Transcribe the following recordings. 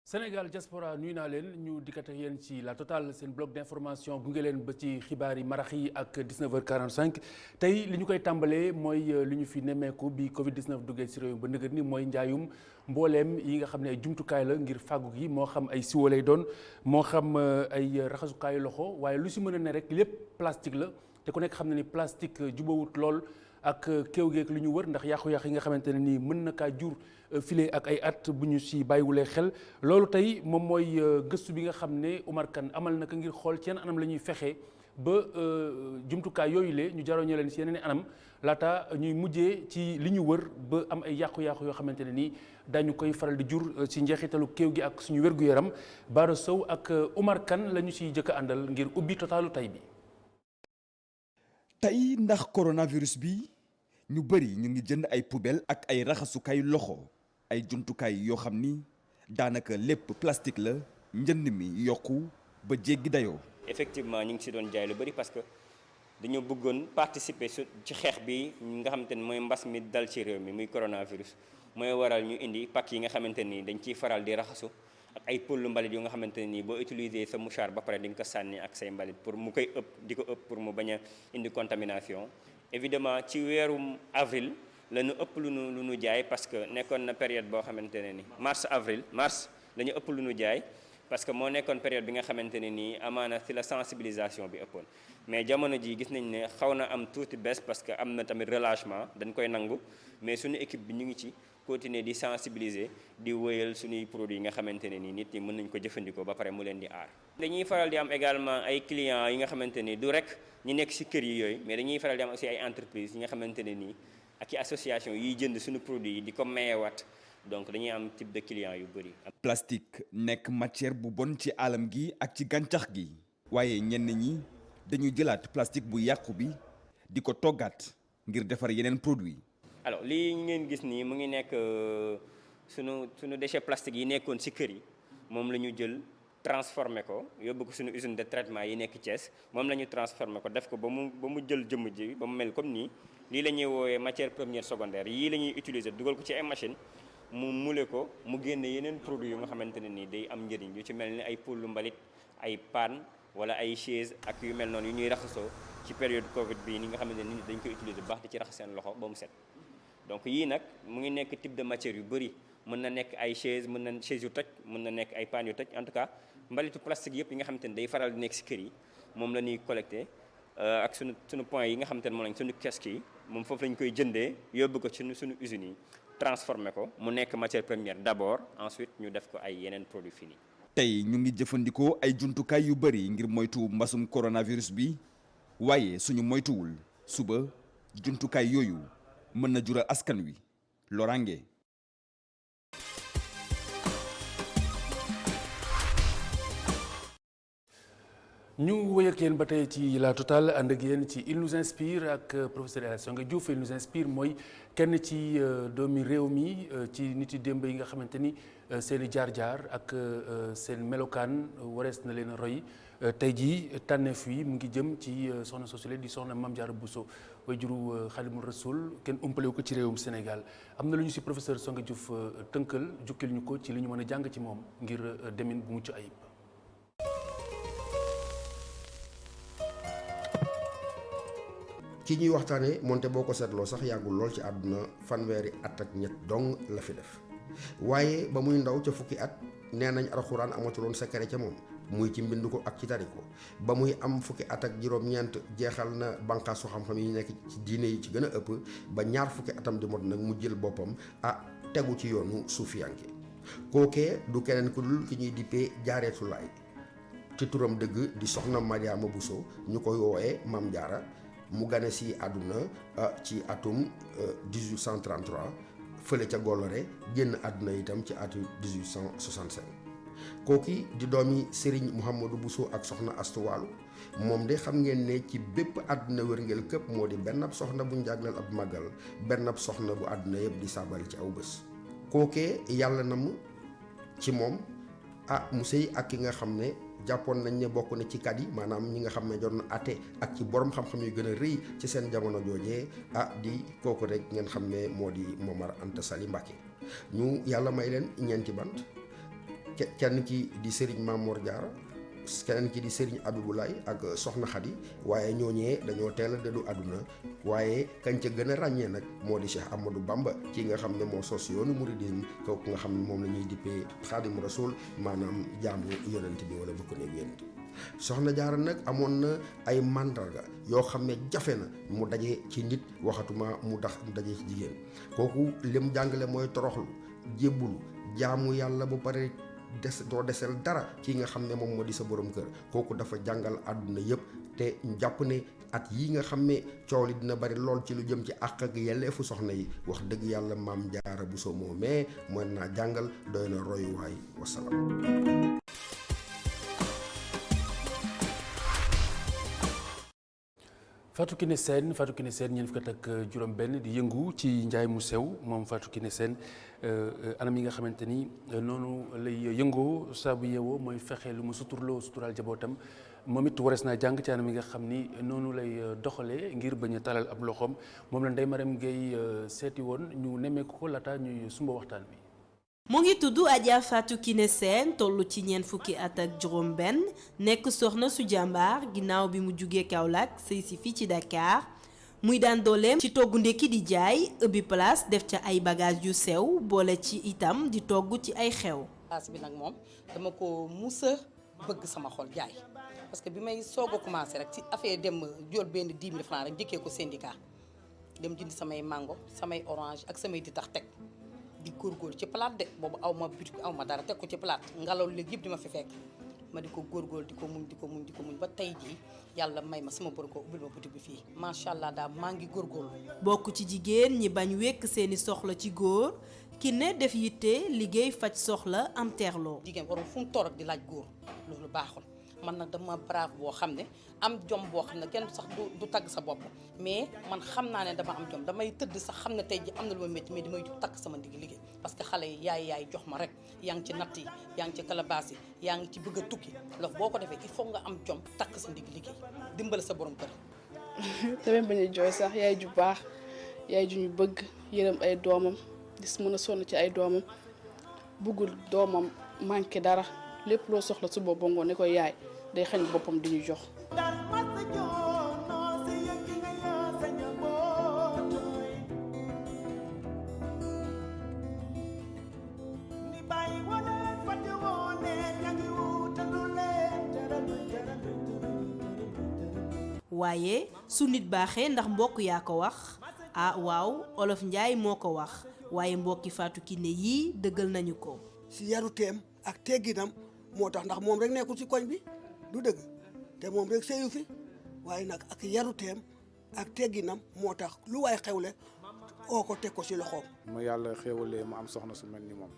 Sénégal diaspora nuyu naa leen ñu dikkate yéen ci la Total seen bloc d'information gunge leen ba ci xibaar yi marax yi ak 19h45 tey li ñu koy tàmbalee mooy li ñu fi nemmeeku bi Covid-19 duggee ci réew mi ba nëgër ni mooy njaayum mbooleem yi nga xam ne ay jumtukaay la ngir fàggu gi moo xam ay siwo lay doon moo xam ay raxasukaayu loxo waaye lu si mën a ne rek lépp plastique la te ku nekk xam ne ni plastique jubawut lool ak kéew geek li ñu wër ndax yàqu-yàqu yi nga xamante ne nii mën na kaa jur file ak ay at bu ñu si bàyyiwulee xel loolu tey moom mooy gëstu bi nga xam ne Oumar Kane amal na ko ngir xool ci yenn anam la ñuy fexe ba jumtukaay yooyu le ñu jaroñoo leen si yeneen anam laata ñuy mujjee ci li ñu wër ba am ay yàqu-yàqu yoo xamante ne nii dañu koy faral di jur si njeexitalu kéew gi ak suñu wér-gu-yaram Bara Sow ak Oumar Kane la ñu siy jëkk a àndal ngir ubbi totalu tey bi. tey ndax coronavirus bi ñu bëri ñu ngi jënd ay poubelle ak ay raxasukaay loxo ay jumtukaay yoo xam ni daanaka lépp plastique la njënd mi yokku ba jéggi dayoo. effectivement ñu ngi si doon jaay lu bëri parce que dañoo bëggoon participer ci xeex bi nga xamante ni mooy mbas mi dal ci réew mi muy coronavirus mooy waral ñu indi pack yi nga xamante ni dañ ciy faral di raxasu ak ay pëllu mbalit yu nga xamante ne nii boo utiliser sa mouchoir ba pare di nga ko sànni ak say mbalit pour mu koy ëpp di ko ëpp pour mu bañ a indi contamination. évidemment ci weerum avril la ñu ëpp lu nu jaay parce que nekkoon na période boo xamante ne ni mars la ñu ëpp lu nu jaay parce que moo nekkoon période bi nga xamante ne nii amaana ci la sensibilisation bi ëppoon mais jamono ji gis nañ ne xaw na am tuuti baisse parce que am na tamit relâchement dañ koy nangu mais suñu équipe bi ñu ngi ci continuer di sensibiliser di wëyal suñuy produits yi nga xamante ne nii nit ñi mën nañ ko jëfandikoo ba pare mu leen di aar. dañuy faral di am également ay clients yi nga xamante ni du rek ñi nekk ci kër yi yooyu mais dañuy faral di am aussi ay entreprises yi nga xamante ne nii ak i association yiy jënd suñu produit yi di ko mayewaat donc dañuy am type de clients yu bëri. plastique nekk matière bu bon ci alam gi ak ci gàncax gi waaye ñenn ñi dañuy jëlaat plastique bu yàqu bi di ko toggaat ngir defar yeneen produit. alors lii ngeen gis nii mu ngi nekk sunu déchets plastiques yi nekkoon ci kër yi moom la ñu jël transformé ko yóbbu ko suñu usine de traitement yi nekk Thiès moom la ñu transformé ko def ko ba mu jël jëmm ji ba mu mel comme nii lii la ñuy woowee matière première secondaire yii la ñuy utiliser dugal ko ci ay machine mu mule ko mu génne yeneen produits yu nga xamante ne nii day am njëriñ yu ci mel ni ay poulu mbalit ay paan wala ay chaise ak yu mel noonu yu ñuy raxasoo ci période Covid bii ni nga xamante ne nit dañ koy utiliser bu baax di ci raxas seen loxo ba mu set. donc yii nag mu ngi nekk type de matière yu bëri mën na nekk ay chaise mën na chaise yu toj mën na nekk ay paan yu toj en tout cas mbalitu plastique yëpp yi nga xamante ne day faral di nekk ci kër yi moom la ñuy collecté ak suñu point yi nga xamante ne moom lañ suñu kiosque yi moom foofu lañ koy jëndee yóbbu ko ci suñu usines yi transformé ko mu nekk matière première d'abord ensuite ñu def ko ay yeneen produits finis. tey ñu ngi jëfandikoo ay jumtukaay yu bëri ngir moytu mbasum coronavirus bi waaye suñu moytuwul suba jumtukaay yooyu mën na jural askan wi loraange. ñu wéy ak yéen ba tey ci la Total ànd ak yéen ci il nous inspire ak professeur El Hadj Songe Diouf il nous inspire mooy kenn ci doomi réew mi ci nit yi démb yi nga xamante ni seen i jaar-jaar ak seen melokaan warees na leen a roy tey jii tànneef yi mu ngi jëm ci soxna sosule di soxna Mame Diarra Bousso way juru Xaadimul Rasuul kenn umpalewu ko ci réewum Sénégal am na lu ñu si professeur Songe Diouf tënkal jukkil ñu ko ci li ñu mën a jàng ci moom ngir demin bu mucc ayib. ki ñuy waxtaanee moonte boo ko seetloo sax yàggul lool ci àdduna fanweeri at ak ñett dong la fi def waaye ba muy ndaw ca fukki at nee nañ alxuraan amatuloon secret ca moom muy ci mbind ko ak ci tari ko ba muy am fukki at ak juróom-ñeent jeexal na bànqaasu xam-xam yi nekk ci diine yi ci gën a ëpp ba ñaar fukki atam di mot nag mu jël boppam tegu ci yoonu suufiyanke kookee du keneen ku dul ki ñuy dippee jaareetulaay ci turam dëgg di soxna Mariama Bousso ñu koy woowee Mame Diarra mu gane si àdduna ci atum 1833 fële ca Goloré génn àdduna itam ci atum 1865 kooki di doomi Serigne Mouhamadou Bousso ak soxna Astu Waalo moom de xam ngeen ne ci bépp àdduna wërngël këpp moo di benn ab soxna bu njaagleel ab màggal benn ab soxna bu àdduna yëpp di saabal ci aw bés kookee yàlla na mu ci moom mu sëy ak ki nga xam ne jàppoon nañ ne bokk na ci kat yi maanaam ñi nga xam ne jot na atte ak ci borom xam-xam yu gën a rëy ci seen jamono joojee di kooku rek ngeen xam ne moo di Momar Anta Sali Mbàkke ñu yàlla may leen ñeenti bant kenn ki di Serigne Mamour Diarra keneen ki di Serigne Abibulaay ak Soxna Xadi waaye ñooñee dañoo teel a dëddu àdduna waaye kañ ca gën a ràññee nag moo di Cheikh Amadou Bamba ki nga xam ne moo sos yoonu muridisme kooku nga xam ne moom la ñuy dippee Xaadimu Rasuul maanaam jaamu yonent bi wala bëkk néeg yonent Soxna Jaara nag amoon na ay màndarga yoo xam ne jafe na mu daje ci nit waxatuma mu daje ci jigéen kooku lim jàngale mooy toroxlu jébbulu jaamu yàlla bu pare doo desel dara ki nga xam ne moom moo di sa borom kër kooku dafa jàngal àdduna yëpp te jàpp ne at yi nga xam ne coow li dina bari lool ci lu jëm ci àq ak yelleefu soxna yi wax dëgg yàlla Maam Jaara Buso moo mais mën naa jàngal doy na royuwaay wasalaam. Fatou Kiné Sène ñeent fukk ak juróom benn di yëngu ci njaay mu sew moom Fatou Kiné Sène anam yi nga xamante ni noonu lay yëngoo saa bu yeewoo mooy fexe lu mu suturaal jabootam moom it warees naa jàng ci anam yi nga xam ni noonu lay doxalee ngir bañ a talal ab loxoom moom la Ndeye Marème Gueye seeti woon ñu nemmeeku ko laata ñuy sumba waxtaan bi. mu ngi tudd Adja Fatou Kiné Sène toll ci ñeent fukki at ak juróom benn nekk soxna su jàmbaar ginnaaw bi mu jugee Kaolack sëy si fii ci Dakar muy daan dooleem ci togg ndekki di jaay ubbi place def ca ay bagage yu sew boole ci itam di togg ci ay xew. place bi nag moom dama ko musa bëgg sama xol jaay parce que bi may soog a commencé rek ci affaire dem jël benn 10 000 francs rek njëkkee ko syndicat dem jënd samay mango samay orange ak samay di tax teg di góorgóorlu ci palaat de boobu aw ma boutique aw ma dara teg ko ci palaat ngelaw léegi yëpp di ma fi fekk ma di ko góorgóorlu di ko muñ ba tey jii yàlla may ma sama borom ko ubbil ma boutique bi fii macha allah daal maa ngi góorgóorlu. bokk ci jigéen ñi bañ wekk seeni soxla ci góor Kiné def yitte liggéey faj soxla am teerloo. jigéen warul fu mu toog di laaj góor loolu baaxul man nag dama brave boo xam ne am jom boo xam ne kenn sax du tagg sa bopp mais man xam naa ne dama am jom damay tëdd sax xam ne tey ji am na lu ma métti mais damay jug takk sama ndigg liggéey parce que xale yi yaay jox ma rek yaa ngi ci natt yi yaa ngi ci kalabaas yi yaa ngi ci bëgg a tukki loolu boo ko defee il faut nga am jom takk sa ndigg liggéey dimbale sa borom kër. tamit bañ a jooy sax yaay ju baax yaay ju ñu bëgg yërëm ay doomam di mën a sonn ci ay doomam bëggul doomam manqué dara lépp loo soxla su boobu ngoon ne ko yaay day xañ boppam di ñu jox. waaye su nit baaxee ndax mbokk yaa ko wax ah waaw Olof Njaay moo ko wax waaye mbokki Fatou Kiné yii dëggal nañu ko. si yaruteem ak tegginam moo tax ndax moom rek nekkul ci koñ bi du dëgg te moom rek sëyu fi waaye nag ak yaruteem ak tegginam moo tax lu waay xewle oo ko teg ko ci loxoom. ma yàlla xéwalee ma am soxna su mel ni moom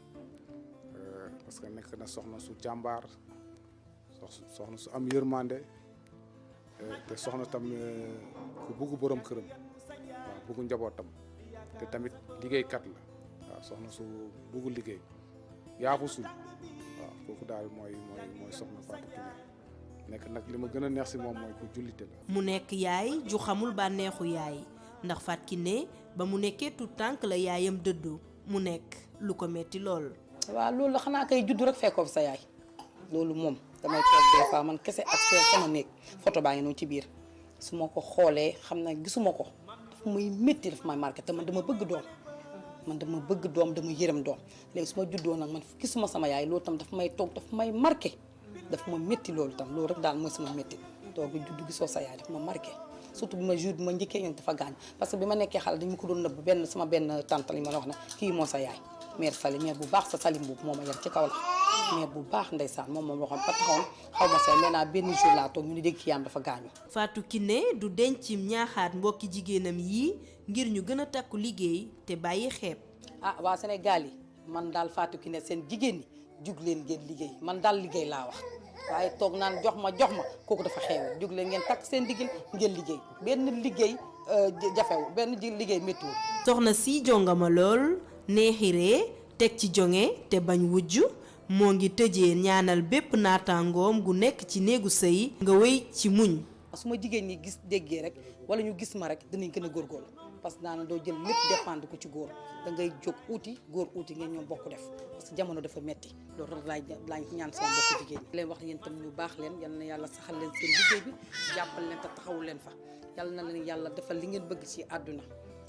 parce que nekk na soxna su jàmbaar soxna su am yërmande te soxna tam ku bugg borom këram waaw bugg njabootam te tamit liggéeykat la waaw soxna su bugg liggéey yaafu sul waaw kooku daal mooy soxna Fatou Kiné nekk nag li ma gën a neex si moom mooy ku jullite la. mu nekk yaay ju xamul bànneexu yaay ndax Fatou Kiné ba mu nekkee tout tànk la yaayam dëddu mu nekk lu ko metti lool. waaw loolu la xanaa kay juddu rek fekkoo fi sa yaay loolu moom damay toog des fois man kese ak sama néeg photo baa ngi noonu ci biir su ma ko xoolee xam na gisuma ko dafa may métti dafa may marqué te man dama bëgg doom dama yërëm doom léegi su ma juddoo nag man gisuma sama yaay loolu tam dafa may toog dafa may marqué dafa ma métti loolu tam loolu rek daal mooy sama métti toog juddu gisoo sa yaay dafa ma marqué surtout bi ma jour bi ma njëkkee ñoom dafa gaañ parce que bi ma nekkee xale dañu ko doon nëbb sama benn tante li ma la wax ne kii moo sa yaay mère Salim mère bu baax sa Salim boobu moo ma yar ci kaw la mère bu baax ndeysaan moom waxoon ba taxawoon xaw ma say maintenant benn jour laa toog ñu ne dégg kii am dafa gaañu. Fatou Kiné du dencim ñaaxaat mbokki jigéenam yii ngir ñu gën a takku liggéey te bàyyi xeeb. waa Sénégal yi man daal Fatou Kiné seen jigéen ñi jug leen ngeen liggéey man daal liggéey laa wax waaye toog naan jox ma kooku dafa xeew jug leen ngeen takk seen digil ngeen liggéey benn liggéey jafew benn liggéey méttiwul. soxna si jongama lool neexiree teg ci jonge te bañ wujj moo ngi tëjee ñaanal bépp naataangoom gu nekk ci néegu sëy nga wéy ci muñ. su ma jigéen ñi déggee rek wala ñu gis ma rek dinañ gën a góorgóorlu parce que daana doo jël lépp dépendre ko ci góor da ngay jóg uuti góor uuti ngeen ñoom bokk def parce que jamono dafa metti loolu rek laay ñaan sama mbokku jigéen ñi leen wax yéen tam ñu baax leen yal na yàlla saxal leen seen liggéey bi jàppal leen te taxawul leen fa yal na leen yàlla defal li ngeen bëgg ci àdduna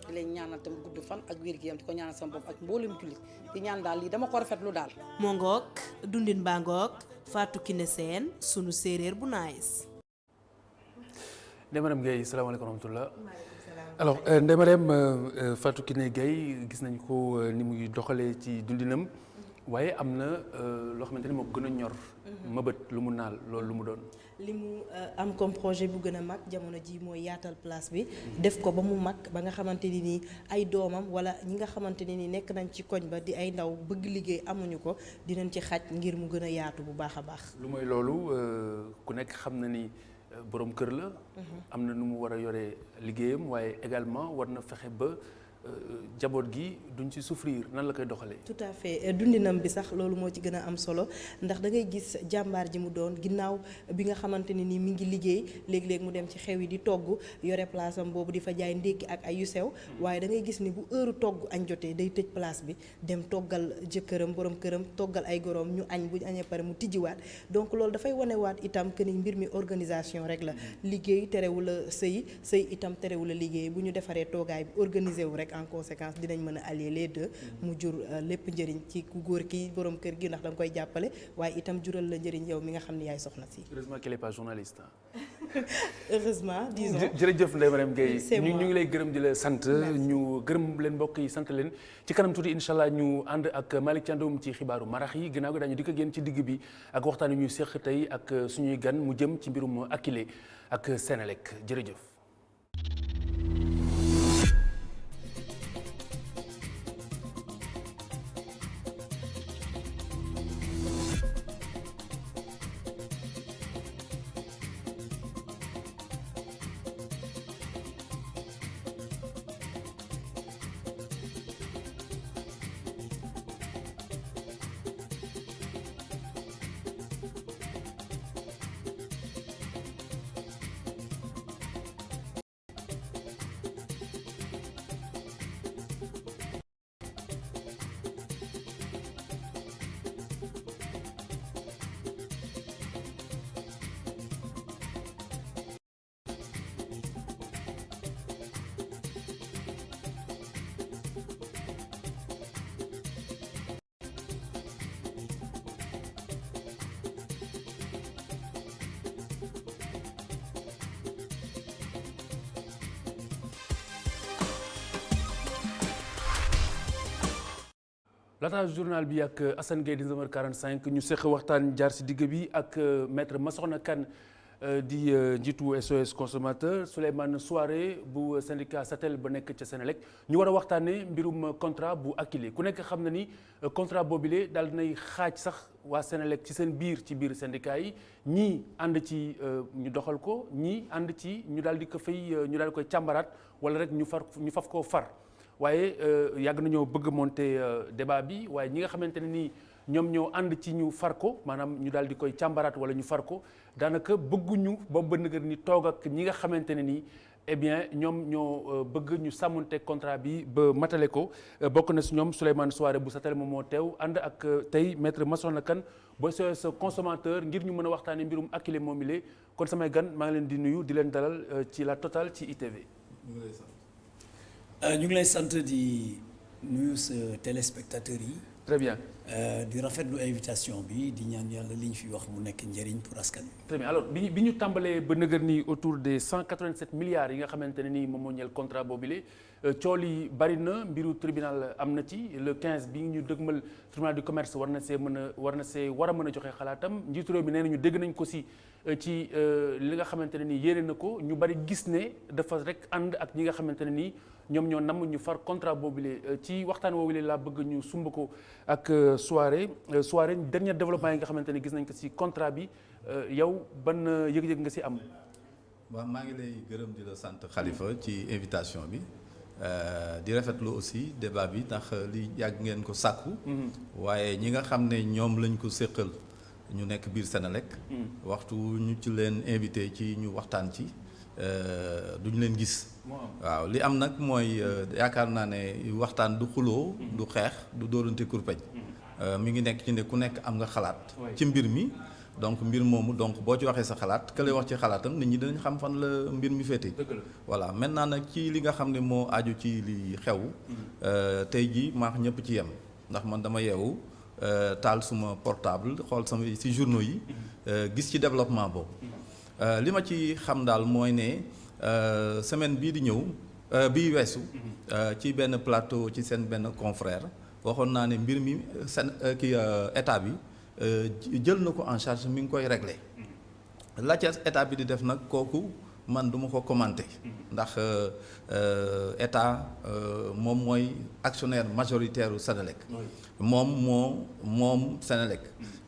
di leen ñaanal tam gudd fan ak wér gi yam di ko ñaanal sama bopp ak mboolem jullit di ñaan daal lii dama ko rafetlu daal moo ngoog dundin baa ngoog Fatou Kiné Sène sunu séeréer bu nice. Ndeye Marème Gueye salaamaaleykum wa rahmatulah. alors Ndeye Marème Fatou Kiné Gueye gis nañ ko ni muy doxalee ci dundinam waaye am na loo xamante ni moo gën a ñor. mëbët lu mu naal loolu lu mu doon. li mu am comme projet bu gën a mag jamono ji mooy yaatal place bi def ko ba mu mag ba nga xamante ni nii ay doomam wala ñi nga xamante ni nii nekk nañ ci koñ ba di ay ndaw bëgg liggéey amuñu ko dinañ ci xaj ngir mu gën a yaatu bu baax a baax. lu mooy loolu ku nekk xam na ni borom kër la. am na nu mu war a yore liggéeyam waaye également war na fexe ba. jaboot gi duñ ci souffrir nan la koy doxalee. tout à fait dundinam bi sax loolu moo ci gën a am solo ndax da ngay gis jàmbaar ji mu doon ginnaaw bi nga xamante ne ni mi ngi liggéey léeg-léeg mu dem ci xew yi di togg yore place am boobu di fa jaay ndékki ak ay yu sew waaye da ngay gis ni bu heure togg añ jotee day tëj place bi dem toggal jëkkëram borom këram toggal ay goroom ñu añ bu ñu añee pare mu tijjiwaat donc loolu dafay wanewaat itam que ni mbir mi organisation rek la liggéey terewul a sëy itam terewul a liggéey bu ñu defaree toogaay bi organisé wu rek en conséquence dinañ mën a allier les deux mu jur lépp njëriñ ci ku góor ki borom kër gi ndax da nga koy jàppale waaye itam jural la njëriñ yow mi nga xam ne yaay soxna si. heureusement qu'elle est pas journaliste. heureusement disons. jërëjëf Ndeye Marème Gueye ñu ngi lay gërëm di la sant ñu gërëm leen mbokk yi sant leen ci kanam tuuti incha allah ñu ànd ak Malick Thiandoum ci xibaaru marax yi ginnaaw gi dañu dikk ak yéen ci digg bi ak waxtaan wi ñuy séq tey ak suñuy gan mu jëm ci mbirum Akilee ak Senelec jërëjëf. laata journal bi ak Assane Gueye 19h45 ñu seq waxtaan jaar si digg bi ak maître Massokhna Kane di njiitu SOS consommateur Souleymane Souaré bu syndicat Satel ba nekk ca Senelec ñu war a waxtaanee mbirum contrat bu Akilee ku nekk xam na ni contrat boobile daal dinay xaaj sax waa Senelec ci seen biir syndicat yi ñii ànd ci ñu doxal ko ñii ànd ci ñu daal di ko fay ñu daal di koy càmbaraat wala rek ñu faf koo far. waaye yàgg nañoo bëgg monter débat bi waaye ñi nga xamante ne nii ñoom ñoo ànd ci ñu far ko maanaam ñu daal di koy càmbaraat wala ñu far ko daanaka bëgguñu ba bëgg nga ni toog ak ñi nga xamante ne nii eh bien ñoom ñoo bëgg ñu sàmmonte contrat bi ba matale ko bokk na si ñoom Souleymane Souaré bu Satel moom moo teew ànd ak tey maître Massokhna Kane booy SOS consommateur ngir ñu mën a waxtaanee mbirum Akilee moomile kon samay gan maa ngi leen di nuyu di leen dalal ci la Total ci ITV. ñu ngi lay sant di nuyu sa téléspectateurs yi. très bien. di rafetlu invitation bi di ñaan yàlla li ñu fi wax mu nekk njëriñ pour askan wi. très bien alors bi ñu tàmbalee ba nëgër ni autour des 187 milliards yi nga xamante ne nii moom moo ñeel contrat boobule cool yi bari na mbiru tribunal am na ci le 15 bi ñu dëgmal tribunal du commerce war na see war a mën a joxe xalaatam njiitu réew mi nee nañu dégg nañ ko si ci li nga xamante ne nii yéene na ko ñu bari gis ne dafa rek ànd ak ñi nga xamante ne nii ñoom ñoo namm ñu far contrat boobule ci waxtaan woowule laa bëgg ñu sumb ko ak Souaré dernier développement yi nga xamante ne gis nañ ko ci contrat bi yow ban yëg-yëg nga ci am. waaw maa ngi lay gërëm di la sant Khalifa ci invitation bi di rafetlu aussi débat bi ndax li yàgg ngeen ko sàkku. waaye ñi nga xam ne ñoom lañ ko séqal ñu nekk biir Senelec. waxtu ñu ci leen invité ci ñu waxtaan ci duñ leen gis. waaw li am nag mooy yaakaar naa ne waxtaan du xuloo du xeex du dóorante kurpeñ mi ngi nekk ci ne ku nekk am nga xalaat ci mbir mi donc mbir moomu donc boo ci waxee sa xalaat ka lay wax ci xalaatam nit ñi dinañ xam fan la mbir mi féete voilà maintenant nag ci li nga xam ne moo aju ci li xew tey ji maax ñëpp ci yem ndax man dama yeewu taal suma portable xool sama ci journaux yi gis ci développement boobu li ma ci xam daal mooy ne semaine bii di ñëw bii weesu ci benn plateau ci seen benn confrère waxoon naa ne mbir mi seen état bi jël na ko en charge mi ngi koy régler la ca état bi di def nag kooku man duma ko commenter ndax état moom mooy actionnaire majoritaire u Senelec moom Senelec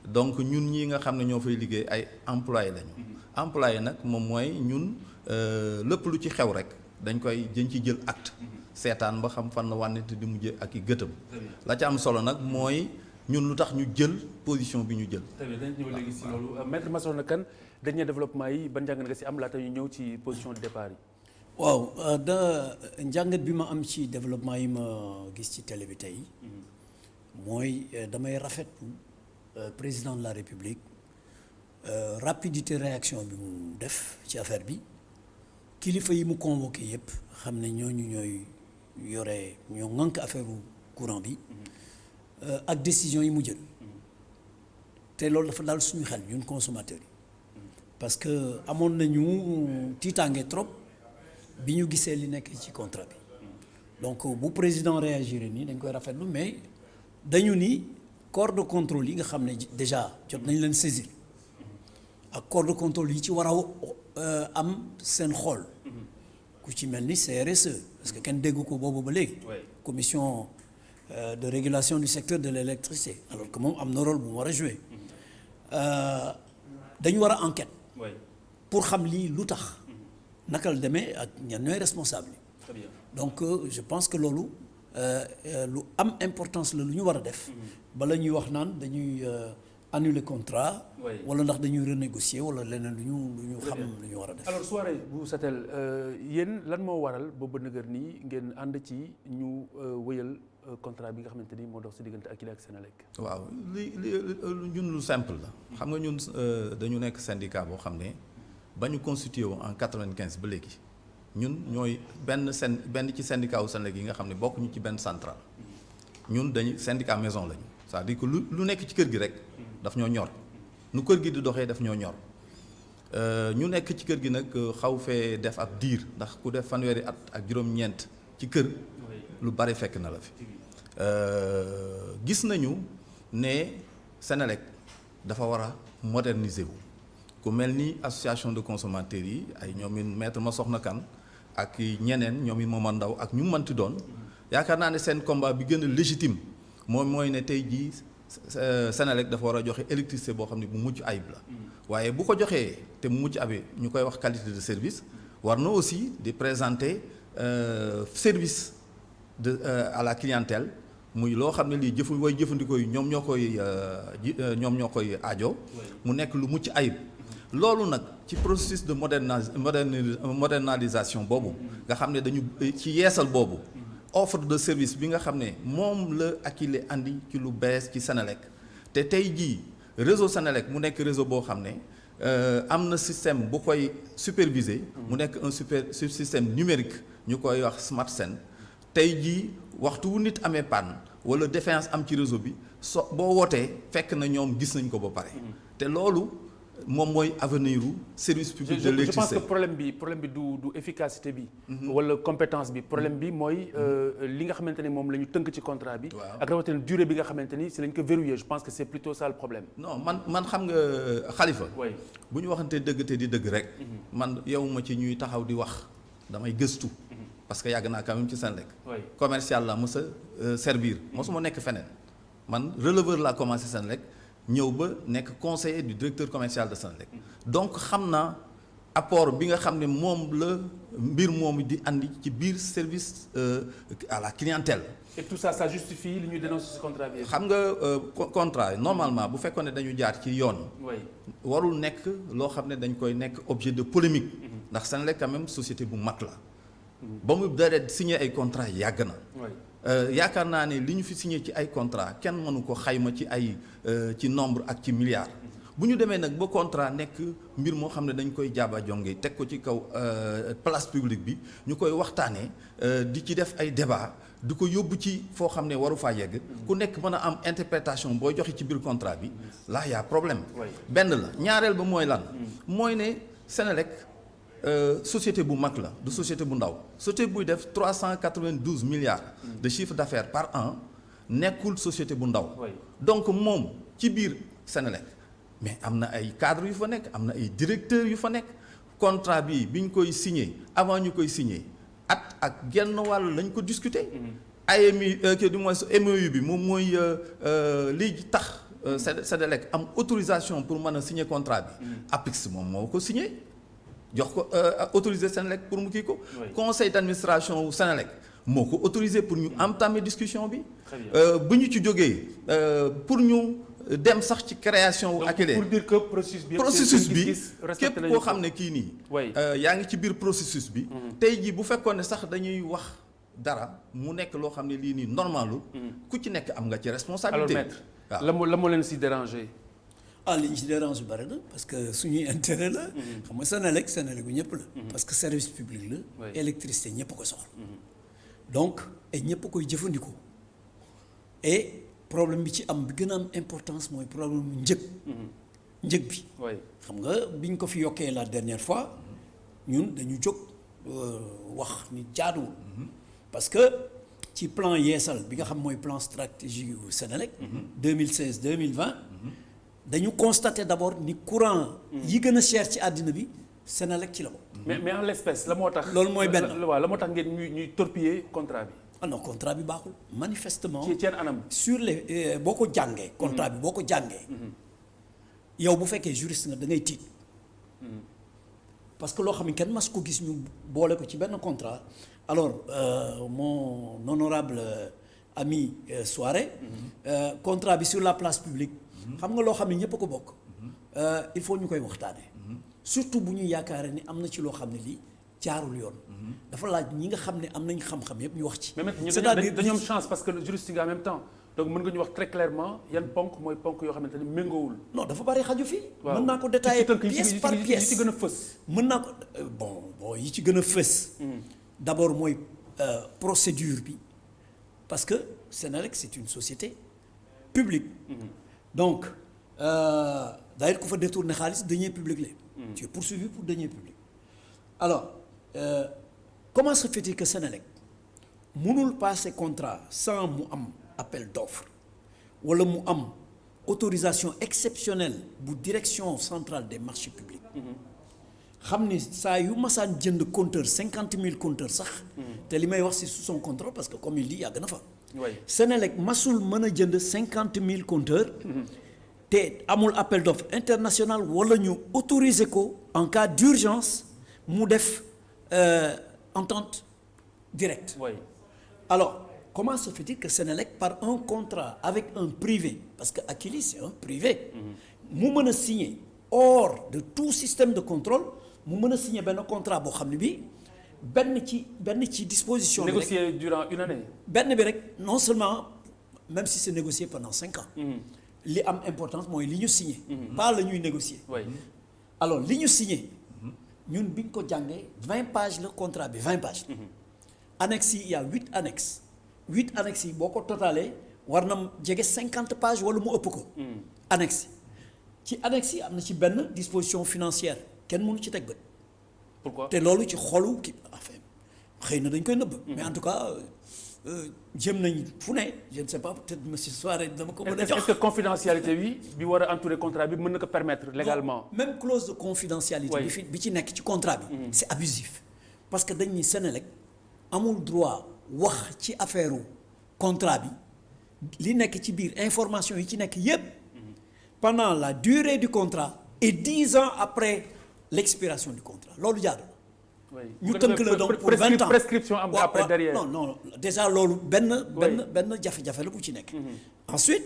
donc ñun ñi nga xam ne ñoo fay liggéey ay employé lañu employé nag moom mooy ñun lépp lu ci xew rek dañ koy jën ci jël acte seetaan ba xam fan la wànnete di mujj ak i gëtëm la ca am solo nag mooy ñun lu tax ñu jël position bi ñu jël. tamit dañ ñëw léegi si loolu maître Massokhna Kane dernier développement yi ban njàngat nga si am laata ñu ñëw ci position de départ yi. waaw njàngat bi ma am ci développement yi ma gis ci télé bi tey mooy damay rafetlu président de la République rapidité réaction bi mu def ci affaire bi kilifa yi mu convoqué yëpp xam ne ñooñu ñooy yore ñoo ŋànk affaire courant bi ak décision yi mu jël te loolu dafa daal suñu xel ñun consommateurs yi parce que amoon nañu tiitaange trop bi ñu gisee li nekk ci contrat bi donc bu président réagir nii dañ koy rafetlu mais dañu ni corps de contrôle yi nga xam ne déjà jot nañ leen saisir ak corps de contrôle yi ci war a am seen xool ku ci mel ni CRSE parce que kenn dégg ko boobu ba léegi commission de régulation du secteur de l'électricité alors que moom am na rôle bu mu war a jouer dañu war a enquête pour xam lii lu tax naka la demee ak ñan ñooy responsable yi donc je pense que loolu lu am importance la lu ñu war a def bala ñuy wax naan dañuy annuler contrat wala ndax dañuy renégocier wala leneen lu ñu xam lu ñu war a def. alors soirée bu Satel yéen lan moo waral boobu nëgër nii ngeen ànd ci ñu wëyal contrat bi nga xamante ni moo dox si diggante Akilee ak Senelec. waaw li ñun lu simple la xam nga ñun dañu nekk syndicat boo xam ne ba ñu constitué wu en 95 ba léegi ñun ñooy benn ci syndicat wu Senelec yi nga xam ne bokkuñu ci benn centrale ñun dañu syndicat maison lañu c'est-à-dire que lu nekk ci kër gi rek daf ñoo ñor nu kër gi di doxee daf ñoo ñor ñu nekk ci kër gi nag xaw fee def ab diir ndax ku def fanweeri at ak juróom-ñeent ci kër lu bari fekk na la fi gis nañu ne Senelec dafa war a moderniser wu ku mel ni association de consommateurs yi ay ñoomin maître Massokhna Kane ak ñeneen ñoomin Momar Ndao ak ñu mënti doon yaakaar naa ne seen combat bi gën a légitime moom mooy ne tey jii Senelec dafa war a joxe électricité boo xam ne bu mucc ayib la waaye bu ko joxee te mu mucc ayib ñu koy wax qualité de service war na aussi di présenter service à la clientèle muy loo xam ne lii jëfandikoo yi ñoom ñoo koy aajo mu nekk lu mucc ayib loolu nag ci processus de modernisation boobu nga xam ne dañu ci yeesal boobu offre de service bi nga xam ne moom la Akilee andi ci lu bees ci Senelec te tey jii réseau Senelec mu nekk réseau boo xam ne am na système bu koy superviser mu nekk un système numérique ñu koy wax SmartSen tey jii waxtu wu nit amee panne wala défaillance am ci réseau bi boo wootee fekk na ñoom gis nañ ko ba pare te loolu moom mooy avenir u service public de l'électricité. je pense que problème bi du efficacité bi. wala compétence bi problème bi mooy li nga xamante ne moom la ñu tënk ci contrat bi. ak rawatina durée bi nga xamante ni si lañ ko verrouillé je pense que c'est plutôt ça le problème. non man xam nga Khalifa. bu ñu waxantee dëgg te di dëgg rek. man yow ma ci ñuy taxaw di wax damay gëstu. parce que yàgg naa quand même ci Senelec. commercial la mos a servir mosuma nekk feneen man releveur laa commencé Senelec. ñëw ba nekk conseiller du directeur commercial de Senelec donc xam naa apport bi nga xam ne moom la mbir moomu di andi ci biir service à la clientèle. et tout ça justifie li ñuy dénoncer ci contrat bi. xam nga contrat normalement bu fekkoon ne dañu jaar ci yoon. warul nekk loo xam ne dañ koy nekk objet de polémique. ndax Senelec quand même société bu mag la ba mu daree signé ay contrat yàgg na yaakaar naa ne li ñu fi signé ci ay contrat kenn mënu ko xayma ci ay ci nombre ak ci milliards bu ñu demee nag ba contrat nekk mbir moo xam ne dañ koy jaaba jonge teg ko ci kaw place publique bi ñu koy waxtaanee di ci def ay débat di ko yóbbu ci foo xam ne waru faa yegg ku nekk mën a am interprétation booy joxe ci biir contrat bi là y a problème benn la ñaareel ba mooy lan mooy ne Senelec société bu mag la du société bu ndaw société buy def 392 milliards de chiffre d'affaires par an nekkul société bu ndaw donc moom ci biir Senelec mais am na ay cadres yu fa nekk am na ay directeurs yu fa nekk contrat bi ñu koy signé avant ñu koy signé at ak genn wàll lañ ko discuter AMI du moins MOU bi moom mooy li tax Senelec am autorisation pour mën a signer contrat bi APIX moom moo ko signé jox ko autorisé Senelec pour mu kii ko conseil d'administration wu Senelec moo ko autorisé pour ñu entamer discussion bi bu ñu ci jógee pour ñu dem sax ci création wu accéléré pour dire que processus bi képp koo xam ne kii nii yaa ngi ci biir processus bi tey jii bu fekkoon ne sax dañuy wax dara mu nekk loo xam ne lii nii normalul ku ci nekk am nga ci responsabilité. alors maître la moo leen si déranger. li ñu ci dérange bari na parce que suñuy intérêt la. xam nga Senelec bu ñëpp la. parce que service public la. électricité ñëpp ko soxla. donc et ñëpp koy jëfandikoo. et problème bi ci am bi gën a am importance mooy problème mu njëg bi. xam nga biñ ko fi yokkee la dernière fois ñun dañu jóg wax ni jaaduwul. parce que ci plan yeesal bi nga xam mooy plan stratégique yu Senelec 2016-2020 dañu constater d'abord ni courant yi gën a cher ci àddina bi Senelec ci la bokk. mais en l'espèce la moo tax. loolu mooy benn la moo tax ngeen ñuy torpiller contrat bi. ah non contrat bi baaxul manifestement. ci seen anam. sur les boo ko jàngee. contrat bi boo ko jàngee. yow bu fekkee juriste nga da ngay tiit. parce que loo xam ne kenn mas ko gis ñu boole ko ci benn contrat. alors mon honorable ami Souaré contrat bi sur la place publique xam nga loo xam ne ñëpp a ko bokk il faut ñu koy waxtaanee surtout bu ñu yaakaaree ni am na ci loo xam ne lii jaarul yoon dafa laaj ñi nga xam ne am nañ xam-xam yëpp ñu wax ci c'est-à-dire dañu am chance parce que juriste nga en même temps donc mën nga ñu wax très clairement yan ponk mooy ponk yoo xamante ne méngoowul. non dafa bari xaju fii. mën naa ko détailler pièce par pièce yi ci gën a fës. mën naa ko bon yi ci gën a fës. d'abord mooy procédure bi parce que Senelec c'est une société publique. donc d'ailleurs ku fa détourner xaalis deniers publics la. tu es poursuivi pour deniers publics. alors comment se fait-il que Senelec mënul passer contrat sans mu am appel d'offre wala mu am autorisation exceptionnelle bu direction centrale des marchés publics. xam ni saa yu masaan jënd compteur 50 000 compteurs sax. te li may wax c'est sous son contrôle parce que comme il dit yàgg na fa. Senelec masul mën a jënd 50 000 compteurs. te amul appel d'offre international wala ñu autoriser ko en cas d'urgence mu def entente directe. alors comment se fait-il que Senelec par un contrat avec un privé parce que Akilee c'est un privé. mu mën a signer hors de tout système de contrôle. mu mën a signer benn contrat boo xam ne bii benn ci disposition bi rek négocié durant une année. benn bi rek non seulement même si c'est négocié pendant 5 ans. li am importance mooy li ñu signé. pas la ñuy négocier. alors li ñu signé ñun bi ñu ko jàngee 20 pages la contrat bi 20 pages. annexes yi il y a 8 annexes 8 annexes yi boo ko totalee war na jege 50 pages wala mu ëpp ko. annexes ci annexes yi am na ci benn disposition financière. kenn mënu ci teg bët. pourquoi te loolu ci xolu ki enfin xëy na dañ koy nëbb. mais en tout cas jëm nañ fu ne je ne sais pas peut-être monsieur Souaré dama ko mën a jox. est-ce que confidentialité bi war a entourer contrat bi mën na ko permettre légalement. même clause de confidentialité. bi ci nekk ci contrat bi. c'est abusif. parce que dañ ni Senelec amul droit wax ci affaire contrat bi li nekk ci biir information yi ci nekk yépp pendant la durée du contrat et 10 ans après. l'expiration du contrat loolu jaadu ñu tënk la donc pour 20 ans prescription am après derrière. non déjà loolu benn jafe-jafe la bu ci nekk. ensuite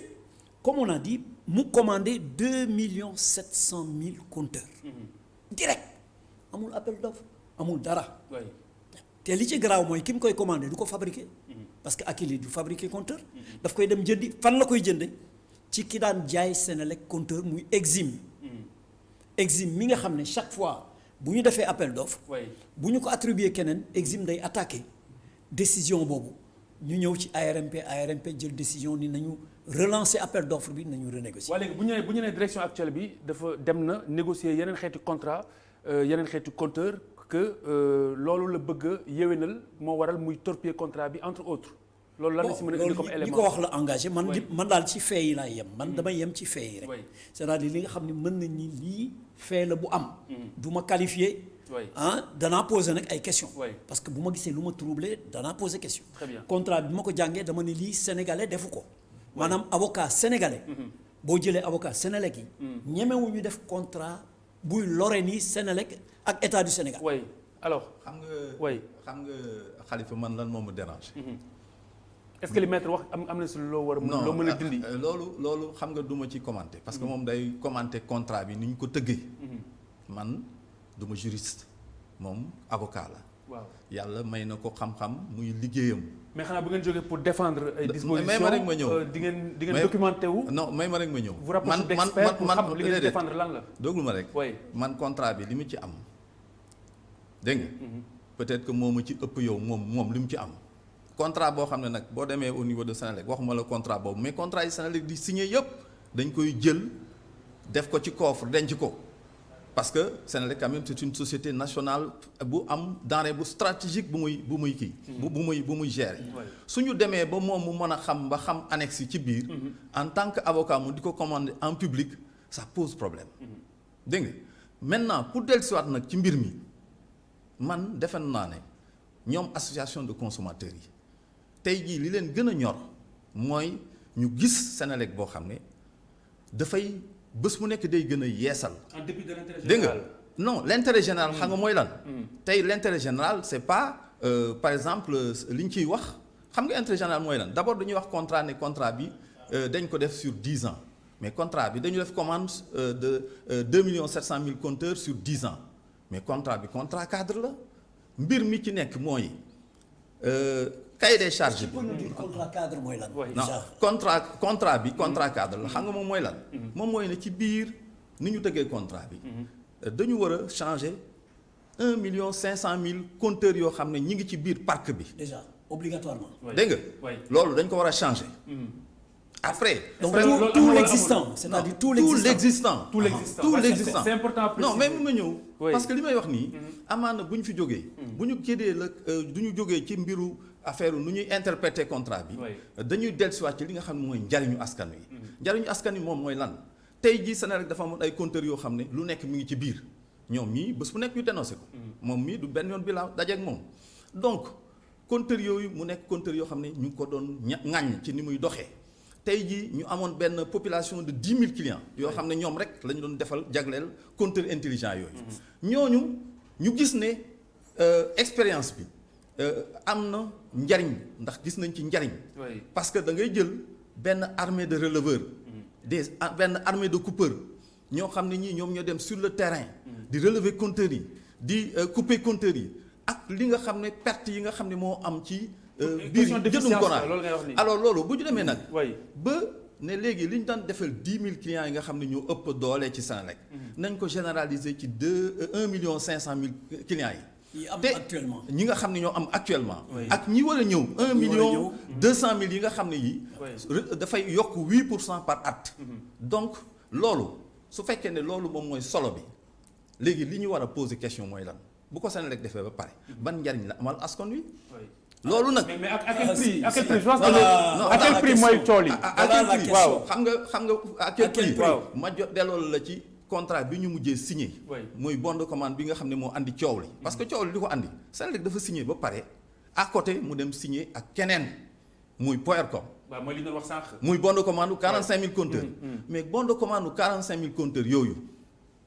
comme on a dit mu commandé 2 700 000 compteurs. direct amul appel d'offre amul dara. te li ci garaaw mooy ki mu koy commandé du ko fabriqué. parce que Akilee du fabriqué compteur. daf koy dem jëndi fan la koy jënde ci ki daan jaay Senelec compteur muy Exim. Exim mi nga xam ne chaque fois bu ñu defee appel d'offre. bu ñu ko attribué keneen Exim day attaqué décision boobu ñu ñëw ci ARMP jël décision ni nañu relancer appel d'offre bi nañu renégocier. waaye léegi bu ñu nee direction actuelle bi dafa dem na négocier yeneen xeeti contrat yeneen xeeti compteur que loolu la bëgg a yéwénal moo waral muy torpiller contrat bi entre autres. loolu lan la si mën a indi comme élément li ko wax la engagé man daal ci fee yi laay yem man damay yem ci fee yi rek. c'est-à-dire li nga xam ne mën nañ ni lii fee la bu am. du ma qualifié. danaa poser nag ay questions. parce que bu ma gisee lu ma troublé danaa poser question. Très bien. contrat bi ma ko jàngee dama ne lii sénégalais defu ko. maanaam avocat sénégalais. boo jëlee avocat Senelec yi. ñemewuñu def contrat buy lore ni Senelec ak état du Sénégal. alors xam nga Khalifa man lan moo ma dérange. est-ce que li maître wax am na si loo war a loo mën a dindi. loolu xam nga du ma ci commenter parce que moom day commenter contrat bi ni ñu ko tëggee. man du ma juriste moom avocat la. waaw yàlla may na ko xam-xam muy liggéeyam. mais xanaa bu ngeen jógee pour défendre ay dispositions may ma rek ma ñëw di ngeen documenté wu. non may ma rek ma ñëw. vous rapprochez d'experts pour xam li ngeen défendre lan la. déglu ma rek. man contrat bi li mu ci am dégg nga. peut-être que moo ma ci ëpp yow moom li mu ci am. contrat boo xam ne nag boo demee au niveau de Senelec waxuma la contrat boobu mais contrat yi Senelec di signé yëpp dañ koy jël def ko ci coffre denc ko parce que Senelec quand même c'est une société nationale bu am denrée bu stratégique bu muy kii. bu muy gérer. suñu demee ba moom mu mën a xam ba xam annexe yi ci biir. en tant que avocat mu di ko commander en public ça pose problème. dégg nga maintenant pour dellusiwaat nag ci mbir mi man defe naa ne ñoom association de consommateurs yi. tey jii li leen gën a ñor mooy ñu gis Senelec boo xam ne dafay bés mu nekk day gën a yeesal. en dépit de l'intérêt général. dégg nga non l'intérêt général xam nga mooy lan. tey l'intérêt général c'est pas par exemple li ñu ciy wax xam nga intérêt général mooy lan d'abord dañuy wax contrat ne contrat bi dañ ko def sur 10 ans mais contrat bi dañu def commande de 2,7 millions compteurs sur 10 ans mais contrat bi contrat cadre la mbir mi ci nekk mooy. cahier des charges bi contrat cadre mooy lan. non contrat bi contrat cadre la xam nga moom mooy lan. moom mooy ne ci biir ni ñu tëggee contrat bi. dañu war a changer 1,5 million compteurs yoo xam ne ñi ngi ci biir parc bi. déjà obligatoirement. dégg nga loolu dañ ko war a changer. après. donc tout l'existant c'est-à-dire tout l'existant. c'est important. non mais ma ñëw. parce que li may wax nii. amaana bu ñu fi jógee. bu ñu génnee la du ñu jógee ci mbiru. affaire nu ñuy interpréter contrat bi dañuy dellusiwaat ci li nga xam ne mooy njariñu askan wi. njariñu askan wi moom mooy lan tey jii Senelec dafa amoon ay compteurs yoo xam ne lu nekk mi ngi ci biir ñoom ñii bés bu nekk ñu dénoncé ko. moom mii du benn yoon bi la dajeeg moom. donc compteurs yooyu mu nekk compteurs yoo xam ne ñu ngi ko doon ŋàññ ci ni muy doxee tey jii ñu amoon benn population de 10 000 clients yoo xam ne ñoom rek la ñu doon defal jagleel compteurs intelligents yooyu. ñooñu ñu gis ne expérience bi. am na njariñ ndax gis nañ ci njariñ. parce que da ngay jël benn armée de releveurs. benn armée de coupeurs ñoo xam ne ñii ñoom ñoo dem sur le terrain. di relever compteurs yi di couper compteurs yi ak li nga xam ne perte yi nga xam ne moo am ci. biir jëndum Kona alors loolu bu ñu demee nag. ba ne léegi li ñu daan defal 10 000 clients yi nga xam ne ñoo ëpp doole ci Senelec. nañ ko généraliser ci 1,5 million clients yi. actuellement ñi nga xam ne ñoo am actuellement. ak ñi war a ñëw 1,2 million yi nga xam ne yi dafay yokk 8% par at. donc loolu su fekkee ne loolu moom mooy solo bi léegi li ñu war a poser question mooy lan bu ko Senelec defee ba pare ban njariñ la amal askan wi. loolu nag mais à quel prix à quel prix je pense que à quel prix mooy tool yi. à quel prix waaw xam nga à quel prix ma jot delloo la ci. contrat bi ñu mujjee signé. mooy bon de commande bi nga xam ne moo andi coow li. parce que coow li ko andi Senelec dafa signé ba pare à côté mu dem signé ak keneen muy Powercom. waaw mooy li ñu doon wax sànq. muy bon de commande 45 000 compteurs. mais bon de commande 45 000 compteurs yooyu.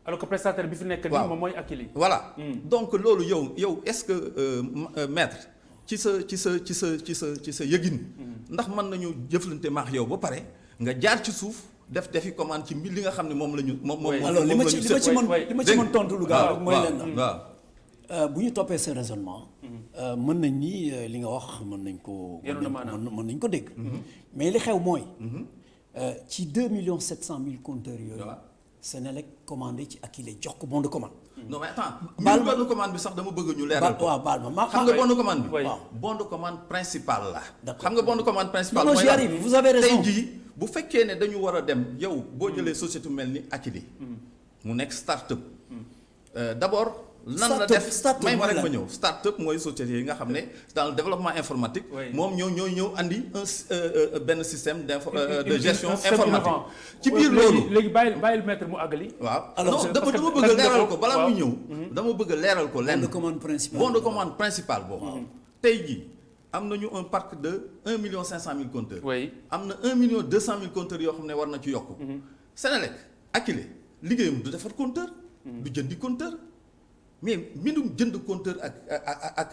alors que prestataire bi fi nekk nii moom mooy Akilee. voilà donc loolu yow est-ce que maître ci sa yëgin. ndax mën nañu jëflante maax yow ba pare nga jaar ci suuf. defi commande ci mbir li nga xam ne moom la ñu. moom alors li ma ci mën tontu lu gaaw rek mooy leen waaw bu ñu toppee ce raisonnement. mën nañ ni li nga wax mën nañ ko. mën nañ ko dégg. mais li xew mooy. ci 2,7 millions compteurs yooyu. Senelec commandé ci Akilee jox ko bon de commande. non mais attends bon de commande bi sax dama bëgg ñu leeral ko. waaw baal ma xam nga bon de commande bi. waaw bon de commande principal la. xam nga bon de commande principal. non j'y arrive vous avez raison. tey jii bu fekkee ne dañu war a dem yow boo jëlee société mel ni Akilee. mu nekk start-up. d'abord. lan la def may ma rek ma ñëw start-up mooy société yi nga xam ne dans le développement informatique. moom ñooy ñëw andi benn système de gestion informatique. ci biir loolu léegi bàyyil maître mu àggali. waaw alors dama bëgg a leeral ko balaa muy ñëw. dama bëgg a leeral ko lenn. bon de commande principal bon de commande principal boobu. tey jii am nañu un parc de 1,5 million compteurs. am na 1,2 million compteurs yoo xam ne war na ci yokku. Senelec Akilee liggéeyam du defar compteur. du jëndi compteur. mais mbindum jënd compteur ak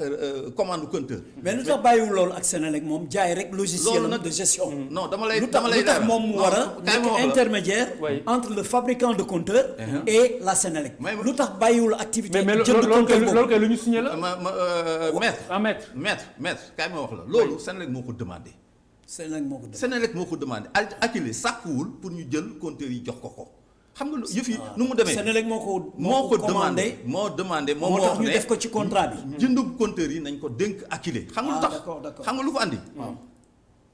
commande compteur. mais lu tax bàyyiwul loolu ak Senelec moom jaay rek logiciel de gestion. non dama lay lu tax moom mu war a nekk intermédiaire entre le fabricant de compteur et la Senelec. lu tax bàyyiwul activité jënd compteur boobu loolu kay lu ñu signé la. maître kaay ma wax la loolu Senelec moo ko demandé. Senelec moo ko demandé Akilee sàkkuwul pour ñu jël compteur yi jox ko. xam nga yëf yi nu mu demee Senelec moo ko demandé moo tax ñu def ko ci contrat bi. jëndub compteur yi nañ ko dénk Akilee. xam nga lu tax xam nga lu ko andi.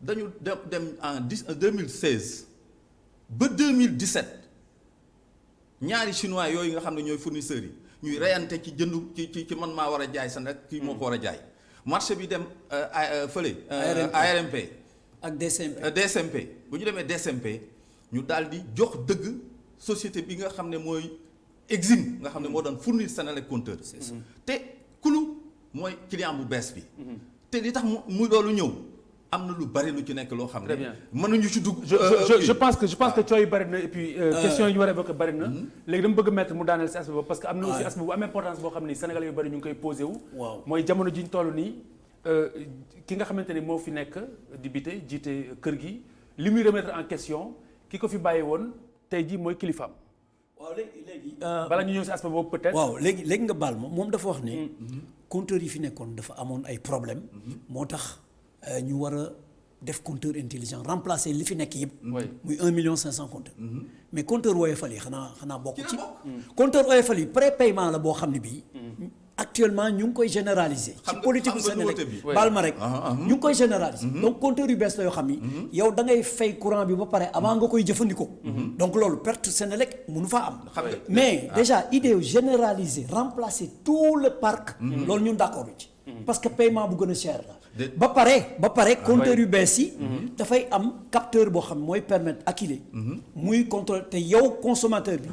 dañu dem en 2016 ba 2017 ñaari chinois yooyu nga xam ne ñooy fournisseurs yi ñuy reyante ci jëndu ci man maa war a jaay Senelec kii moo ko war a jaay marché bi dem fële. ARMP ak DCMP. DCMP bu ñu demee DCMP ñu daal di jox dëgg. société bi nga xam ne mooy Exim nga xam ne moo doon fournir Senelec compteur. te Kulu mooy client bu bees bi. te li tax mu loolu ñëw am na lu bari lu ci nekk loo xam ne. mënuñu ci dugg. je pense que cooy bari na et puis. question yi ñu war a évoquer bari na. léegi dama bëgg mettre mu daaneel si aspect boobu parce que am na aussi aspect bu am importance boo xam ni Sénégalais yu bari ñu ngi koy posé wu. mooy jamono ji ñu toll nii ki nga xamante ni moo fi nekk di bite jiite kër gi li muy remettre en question ki ko fi bàyyi woon. tey jii mooy kilifaam. waaw léegi. bala ñu ñëw si aspect boobu peut-être. waaw léegi nga baal ma moom dafa wax ne. compteur yi fi nekkoon dafa amoon ay problème moo tax ñu war a def compteur intelligent remplacer li fi nekk yëpp. muy 1,5 million compteur. mais compteur Woyofal yi xanaa bokk ci. compteur Woyofal yi prépaiement la boo xam ne bii. actuellement ñu ngi koy généraliser. ci politique bu Senelec baal ma rek. ñu ngi koy généraliser. donc compteur yu bees la yoo xam ni. yow da ngay fay courant bi ba pare avant nga koy jëfandikoo. donc loolu perte Senelec mënu faa am. mais déjà idée généraliser remplacer tout le parc. loolu ñun d'accord ci. parce que paiement bu gën a cher la. ba pare compteur yu bees yi. dafay am capteur boo xam mooy permettre Akilee. muy contrôler te yow consommateur bi.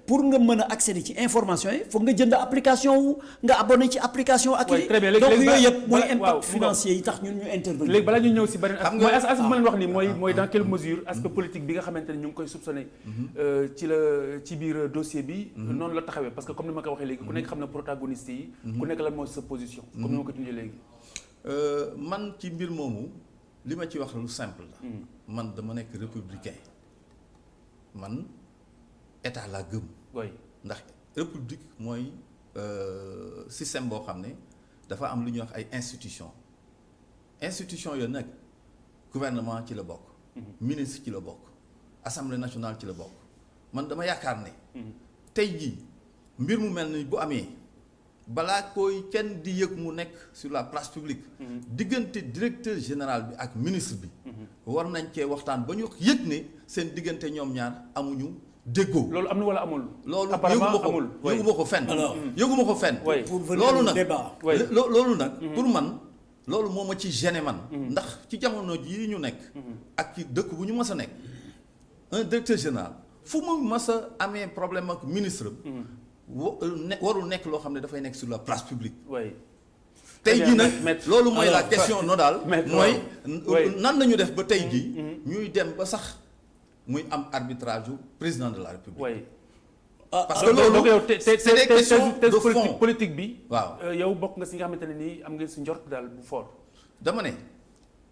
pour nga mën a accéder ci information yi foog nga jënd application wu nga abonné ci application Akilee. donc yooyu yëpp mooy impact financier yi tax ñun ñu intervenir. léegi balaa ñu ñëw si beneen aspect mooy aspect bu ma leen wax nii mooy dans quelle mesure aspect politique bi nga xamante ne ñu ngi koy soupçonné ci biir dossier bi. noonu la taxawee parce que comme ni ma ko waxee léegi ku nekk xam na protagoniste yi. ku nekk lan mooy sa position. comme ni ma ko tuddee léegi. man ci mbir moomu li ma ci wax lu simple la. man dama nekk républicain man état laa gëm. ndax république mooy système boo xam ne dafa am lu ñuy wax ay institution yooyu nag gouvernement ci la bokk. ministre ci la bokk. assemblée nationale ci la bokk. man dama yaakaar ne. tey jii mbir mu mel ni bu amee. balaa koy kenn di yëg mu nekk sur la place publique. diggante directeur général bi ak ministre bi. war nañ cee waxtaan ba ñu yëg ne seen diggante ñoom ñaar amuñu déggoo. loolu am na wala amul. loolu yëguma ko fenn. yëguma ko fenn. loolu nag loolu nag. pour man loolu moo ma ci gêné man. ndax ci jamono jii ñu nekk. ak ci dëkk bu ñu mës a nekk. un directeur général fu mu mës a amee problème ak ministre warul nekk loo xam ne dafay nekk sur la place publique. tey jii nag loolu mooy la question nodale mooy nan nañu def ba tey jii ñuy dem ba sax muy am arbitrage du président de la République. parce que loolu c'est des questions de fond politique bi. waaw yow bokk nga si nga xamante ne nii am ngeen si njort daal bu fort. dama ne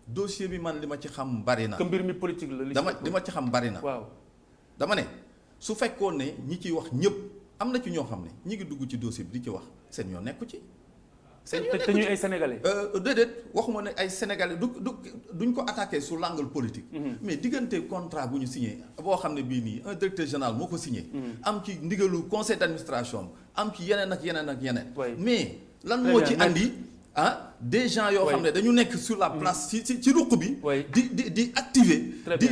dossier bi man li ma ci xam bari na. que mbir mi politique la. li ma ci xam bari na. waaw dama ne su fekkoon ne ñi ciy wax ñëpp. am na ci ñoo xam ne ñi ngi dugg ci dossier bi di ci wax seen yoon nekku ci. seen yoon te nekku ñuy ci ay sénégalais. déedéet waxuma ne ay sénégalais duñ ko attaqué sur l'angle politique. mais diggante contrat bu ñu signé boo xam ne bii nii un directeur général moo ko signé. am ci ndigalu conseil d'administration am ci yeneen ak yeneen ak yeneen. mais lan moo ci andi. des gens yoo xam ne dañu nekk sur la place ci ruq bi. di activer.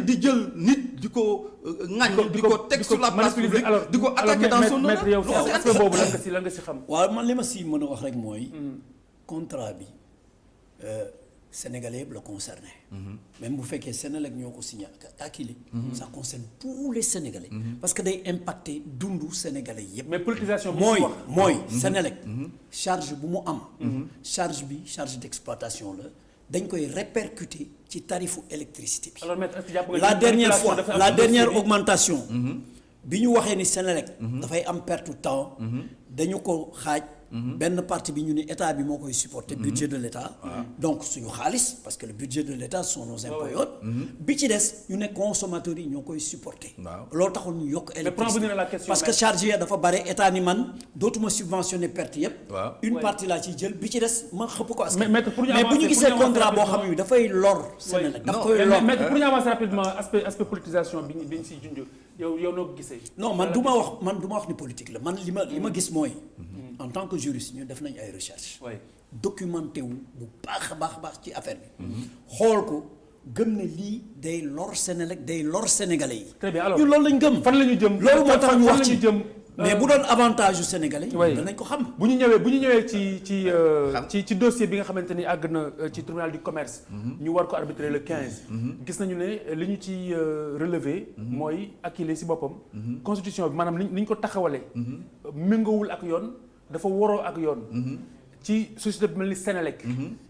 di jël nit di ko ŋaññi di ko teg sur la place publique di ko attaquer dans son honneur. maître yow aspect boobu lan nga si xam. waaw man li ma si mën a wax rek mooy. contrat bi sénégalais yëpp la concerné. même bu fekkee Sénélec ñoo ko signé ak Akilee. ça concerne tous les sénégalais. parce que day impacter dundu sénégalais yëpp. mais politisation bi mooy Sénélec. charge bu mu am. charge bi charge d'exploitation la dañ koy répercuter ci tarifu électricité bi. alors maître est-ce que jàpp nga la dernière fois la dernière augmentation. bi ñu waxee ni Sénélec. dafay am perte temps. dañu ko xaaj. benn partie bi ñu ni état bi moo koy supporter budget de l'état. donc suñu xaalis parce que le budget de l'état sont nos impôts yoon. bi ci des ñu ne consommateurs yi ñoo koy supporter. loolu taxul ñu yokk électricité parce que charge yi dafa bare état ni man dootuma subventionner perte yépp. une partie laa ciy jël bi ci des ma xëpp ko askan. mais bu ñu gisee contrat boo xam ne dafay lor. Sénégal daf koy lor mais pour ñu avancer rapidement aspect politisation bi ñu siy junj yow noo ko gisee. non man du ma wax ni politique la man li ma gis mooy. en tant que juriste ñu def nañ ay recherche documenté wu bu baax a baax ci affaire bi. xool ko gëm ne lii day lor Sénélec day lor sénégalais yi. très bien alors ñu loolu lañ gëm. fan la ñu jëm loolu moo tax ñu wax ci jëm. mais bu doon avantage yu sénégalais. danañ ko xam. bu ñu ñëwee ci dossier bi nga xamante ni àgg na ci tribunal du commerce. ñu war ko arbitrer le 15. gis nañu ne li ñu ci relevé. mooy Akilee si boppam. constitution bi maanaam ni ñu ko taxawalee. méngoowul ak yoon. dafa waroo ak yoon. ci société bi mel ni Sénélec.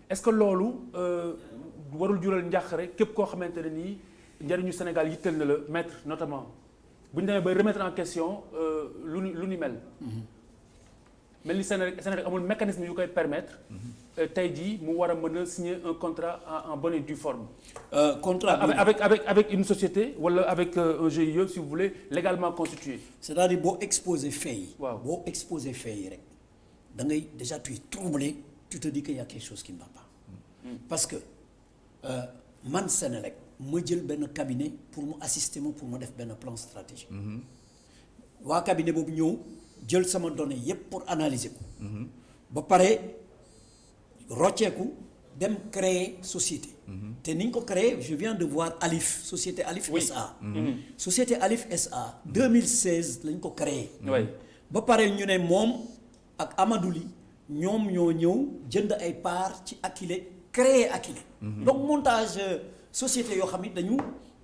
est-ce que loolu warul jural njàqare képp koo xamante ne nii njëriñu Sénégal yitteel na la maître notamment bu ñu demee ba remettre en question lu ni mel. mel ni Sénélec amul mécanisme yu koy permettre. tey jii mu war a mën a signer un contrat en bonne et due forme. contrat avec une société wala avec un GIE si vous voulez légalement constitué. c'est-à-dire boo exposer fait yi. waaw boo exposer fait yi rek da ngay déjà tu es troublé tu te dis qu'il y a quelque chose qui ne va pas. parce que man Sénélec ma jël benn cabinet pour mu assister ma pour ma def benn plan stratégique. waa cabinet boobu ñëw jël sama données yépp pour analyser ko. ba pare rocceeku dem créer société. te ni ñu ko créer je viens de voir Alif société Alif SA. société Alif SA 2016 lañ ko créer. ba pare ñu ne moom ak Amadou Ly ñoom ñoo ñëw jënd ay parts ci Akilee créer Akilee. donc montage société yoo xam ne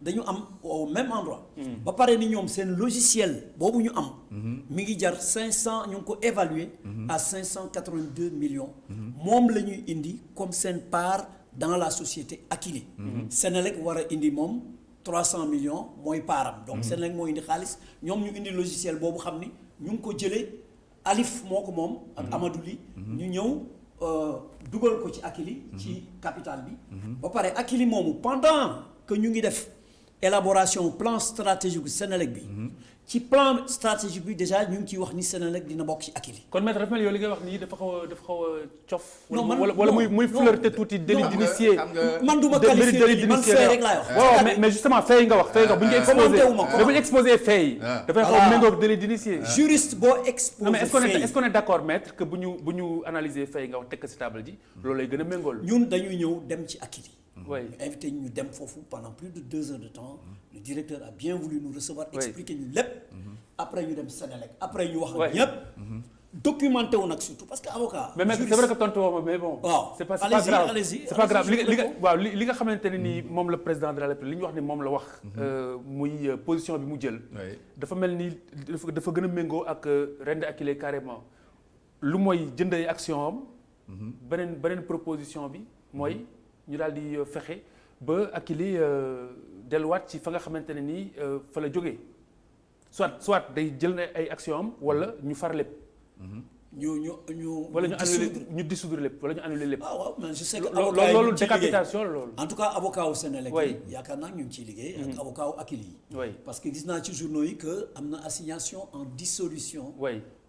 dañu am au même endroit. ba pare ni ñoom seen logiciel boobu ñu am. mi ngi jar 500 ñu ngi ko évaluer à 582 millions. moom la ñuy indi comme seen part dans la société Akilee. Sénélec war a indi moom 300 millions mooy paaram. donc Sénélec moo indi xaalis ñoom ñu indi logiciel boobu xam ni ñu ngi ko jëlee Alif moo ko moom. ak Amadou Ly ñu ñëw dugal ko ci Akilee. ci capital bi. ba pare Akilee moomu pendant que ñu ngi def. élaboration plan stratégique bu Sénélec bi. ci plan stratégique bi déjà ñu ngi ciy wax ni Sénélec dina bokk ci Akilee. kon maître dafa mel yow li ngay wax nii dafa xaw a cof. non man wala muy flirter tuuti délit d'initié. man du ma qualifié man fee rek laay wax. waaw mais justement fee yi nga wax. fee yi nga bu ñu exposé mais bu ñu exposé fee yi. dafay xaw a méngoog délit d'initié. juriste boo exposé mais est-ce qu'on est d'accord maître que bu ñu analyser fee yi nga wax teg ko ci table ji loolu lay gën a méngool. ñun dañuy ñëw dem ci Akilee. oui ñu invité ñu dem foofu pendant plus de 2 heures de temps le directeur a bien voulu nous recevoir expliquer ñu lépp après ñu dem Sénélec après ñu wax ak ñëpp documenté wu nag surtout parce que avocat mais c'est vrai que tontu woo ma mais bon waaw c'est pas grave allez-y c'est pas grave li nga xamante ne nii moom la président de la République li ñu wax ni moom la wax muy position bi mu jël dafa mel ni dafa gën a méngoo ak rend Akilee carrément lu mooy jënd ay action am beneen proposition bi mooy ñu daal di fexe ba Akilee delluwaat ci fa nga xamante ne nii fa la jógee soit day jël na ay action am wala ñu far lépp. wala ñu annulé ñu dissoudre lépp wala ñu annulé lépp. ah waaw mais je sais que loolu décapitation la loolu. en tout cas avocat wu Sénélec yi yaakaar naa ñu ngi ciy liggéey. ak avocat wu Akilee yi. parce que gis naa ci journaux yi que am na assignation en dissolution.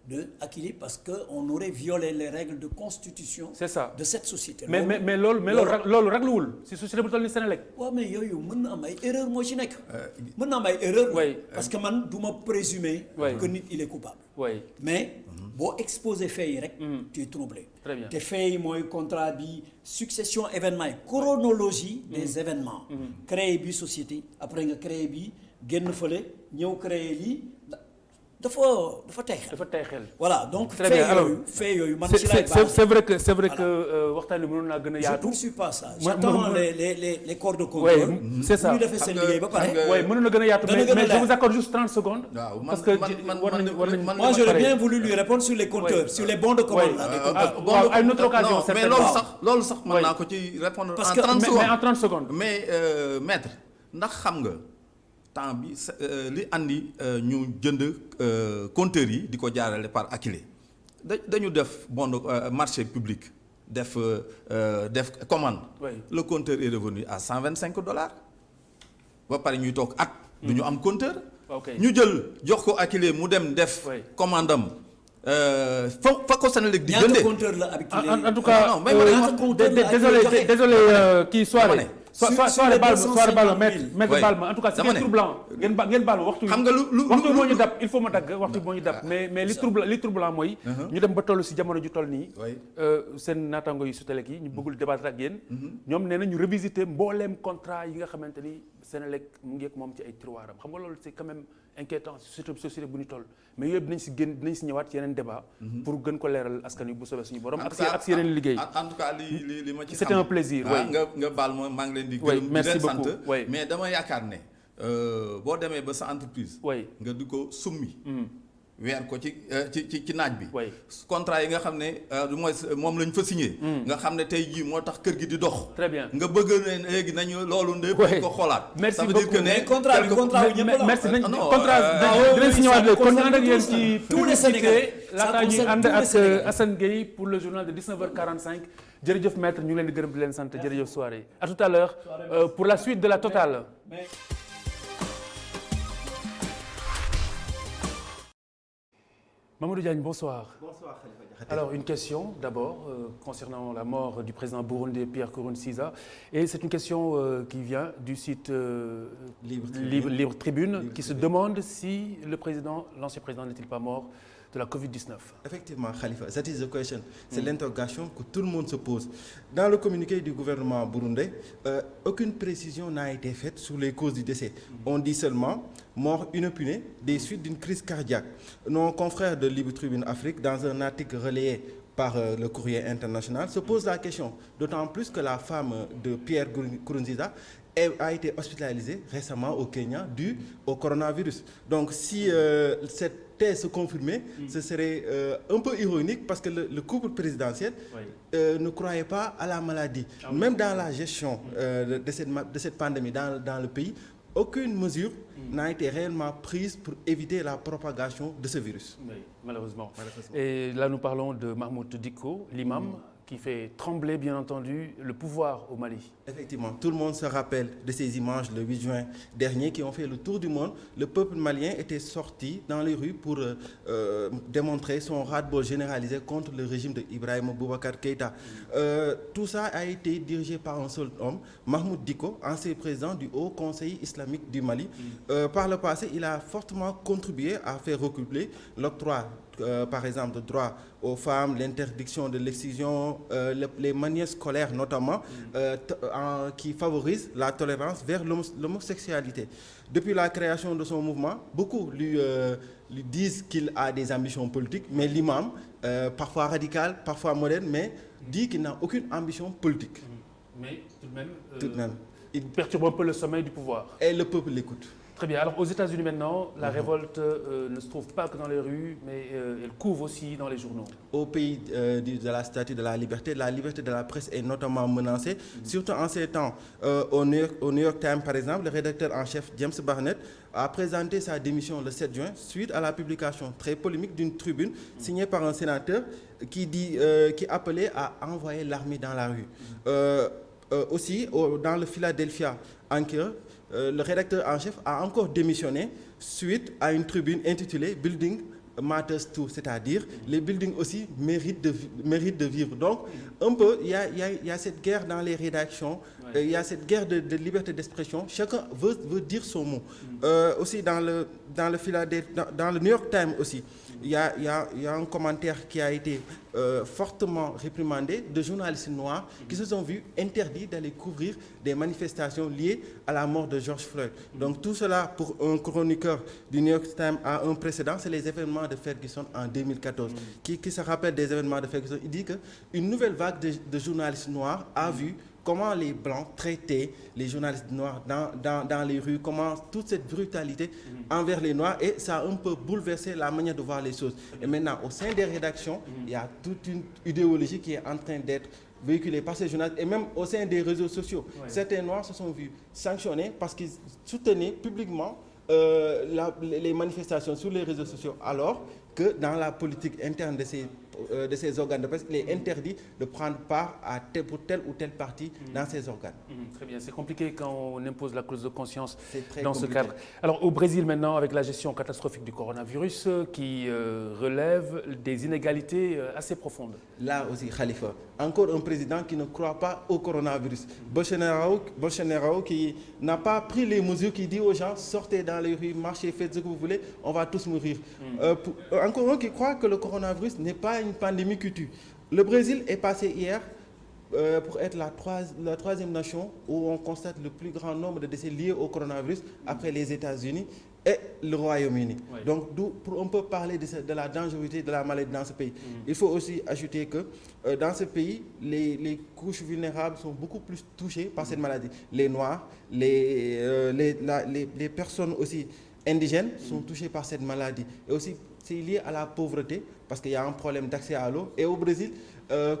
de Akilee parce que on aurait violé les règles de constitution. c'est ça de cette société. mais loolu ragluwul si société bu toll ni Sénélec. waaw mais yooyu mën na am ay erreur moo ci nekk. mën na am ay erreur. parce que man du ma présumer. que nit il est coupable. mais boo exposé faits yi rek. tu es troublé. très bien te faits yi mooy contrat bi succession événements yi chronologie des événements. créé bi société après nga créé bi génn fële ñëw créé lii. dafa tey xel. voilà donc. très bien alors fait yooyu man ci laay c'est vrai que waxtaan bi mënoon naa gën a yaatu. je poursuis pas ça. j'attends les corps de contrôle. c'est ça bu ñu defee seen liggéey ba pare. mënoon na gën a yaatu mais je vous accorde juste 30 secondes. parce que war nañu moi j'aurais bien voulu lui répondre sur les compteurs. sur les bons de commande là. waaw à une autre occasion. mais loolu sax mën naa ko ci répondre en 30 secondes. mais maître ndax xam nga. temps bi li andi ñu jënd compteurs yi di ko jaarale par Akilee dañu def bon marché public def commande. le compteur est revenu à $125 ba pare ñuy toog at. du ñu am compteur. ñu jël jox ko Akilee mu dem def. commande am fa ko Sénélec di jëndee. ñaata compteur la Akilee en tout cas désolé kii soirée. soirée Balma maître Balma en tout cas c'est troublant ngeen baal waxtu xam nga waxtu moo ñu dab il faut ma dagg waxtu moo ñu dab mais li troublant mooy ñu dem ba toll si jamono ju toll nii seen naataango yi Sutelec yi ñu bëggul débattre ak yéen ñoom nee na ñu revisiter mbooleem contrat yi nga xamante ni Sénélec mu ngi ak moom ci ay tiroiram xam nga loolu c'est quand même inquiétant surtout société bu ñu toll mais yooyu dinañ si ñëwaat yeneen débat pour gën ko leeral askan wi bu soobee suñu borom ak si yeneen liggéey en tout cas li ma ci c'était un plaisir nga baal ma maa ngi leen di gërëm merci sant beaucoup mais dama yaakaar ne boo demee ba sa entreprise nga di ko summi weer ko ci naaj bi contrat yi nga xam ne moom lañ fa signé nga xam ne tey jii moo tax kër gi di dox très bien nga bëgg ne léegi nañu loolu ndépp ko xoolaat merci ça veut dire que ne contrat wu ñëpp la merci nañ contrat dinañ si ñëwaat léegi kon ñu ànd ak yéen ci tous les Sénégalais laataa ñuy ànd ak Assane Gueye pour le journal de 19h45 jërëjëf maître ñu ngi leen di gërëm di leen sant jërëjëf soirée à tout à l'heure pour la suite de la totale. Mamadou Diagne, bonsoir. Bonsoir Khalifa Diakhaté. Alors une question d'abord concernant la mort du président burundais Pierre Nkurunziza et c'est une question qui vient du site Libre Tribune qui se demande si l'ancien président n'est-il pas mort de la Covid-19. Effectivement, Khalifa, that is the question. C'est l'interrogation que tout le monde se pose. Dans le communiqué du gouvernement burundais, aucune précision n'a été faite sur les causes du décès. On dit seulement mort inopinée des suites d'une crise cardiaque. Nos confrères de Libre Tribune Afrique, dans un article relayé par le Courrier international, se posent la question, d'autant plus que la femme de Pierre Nkurunziza a été hospitalisée récemment au Kenya dû au coronavirus. Donc si cette thèse se confirmait, ce serait un peu ironique parce que le couple présidentiel ne croyait pas à la maladie. Même dans la gestion de cette pandémie dans le pays, aucune mesure n'a été réellement prise pour éviter la propagation de ce virus. Oui, malheureusement. Et là, nous parlons de Mahmoud Dicko, l'imam, qui fait trembler, bien entendu, le pouvoir au Mali. Effectivement, tout le monde se rappelle de ces images le 8 juin dernier qui ont fait le tour du monde. Le peuple malien était sorti dans les rues pour démontrer son ras-le-bol généralisé contre le régime de Ibrahima Boubacar Keïta. Tout ça a été dirigé par un seul homme, Mahmoud Dicko, ancien président du Haut Conseil islamique du Mali. Par le passé, il a fortement contribué à faire reculer l'octroi par exemple, de droit aux femmes, l'interdiction de l'excision, les manières scolaires notamment, qui favorisent la tolérance vers l'homosexualité. Depuis la création de son mouvement, beaucoup lui disent qu'il a des ambitions politiques, mais l'imam, parfois radical, parfois moderne, mais dit qu'il n'a aucune ambition politique. Mais tout de même, il perturbe un peu le sommeil du pouvoir. Et le peuple l'écoute. Très bien. Alors aux États-Unis maintenant, la révolte ne se trouve pas que dans les rues, mais elle couve aussi dans les journaux. Au pays de la statue de la liberté de la presse est notamment menacée, surtout en ces temps. Au New York Times, par exemple, le rédacteur en chef James Barnett a présenté sa démission le 7 juin suite à la publication très polémique d'une tribune signée par un sénateur qui appelait à envoyer l'armée dans la rue. Aussi, dans le Philadelphia Anchor, le rédacteur en chef a encore démissionné suite à une tribune intitulée Building Matters Too, c'est-à-dire les buildings aussi méritent de vivre. Donc, un peu, il y a cette guerre dans les rédactions, il y a cette guerre de liberté d'expression. Chacun veut dire son mot. Aussi, dans le New York Times aussi, il y a un commentaire qui a été fortement réprimandé de journalistes noirs qui se sont vus interdits d'aller couvrir des manifestations liées à la mort de George Floyd. Donc tout cela, pour un chroniqueur du New York Times, a un précédent, c'est les événements de Ferguson en 2014. Qui se rappelle des événements de Ferguson, il dit qu'une nouvelle vague de journalistes noirs a vu comment les Blancs traitaient les journalistes noirs dans les rues, comment toute cette brutalité envers les Noirs, et ça a un peu bouleversé la manière de voir les choses. Et maintenant, au sein des rédactions, il y a toute une idéologie qui est en train d'être véhiculée par ces journalistes, et même au sein des réseaux sociaux. Certains Noirs se sont vus sanctionnés parce qu'ils soutenaient publiquement les manifestations sur les réseaux sociaux, alors que dans la politique interne de ces organes de presse, il est interdit de prendre part pour tel ou tel parti dans ces organes. Très bien, c'est compliqué quand on impose la clause de conscience dans ce cadre. Alors au Brésil maintenant, avec la gestion catastrophique du coronavirus qui relève des inégalités assez profondes. Là aussi, Khalifa, encore un président qui ne croit pas au coronavirus. Bolsonaro qui n'a pas pris les mesures, qui dit aux gens, sortez dans les rues, marchez, faites ce que vous voulez, on va tous mourir. Encore un qui croit que le coronavirus n'est pas une pandémie qui tue. Le Brésil est passé hier pour être la troisième nation où on constate le plus grand nombre de décès liés au coronavirus après les États-Unis et le Royaume-Uni. Donc, pour un peu parler de la dangerosité de la maladie dans ce pays, il faut aussi ajouter que dans ce pays, les couches vulnérables sont beaucoup plus touchées par cette maladie. Les Noirs, les personnes aussi indigènes sont touchées par cette maladie. Et aussi, c'est lié à la pauvreté, parce qu'il y a un problème d'accès à l'eau. Et au Brésil,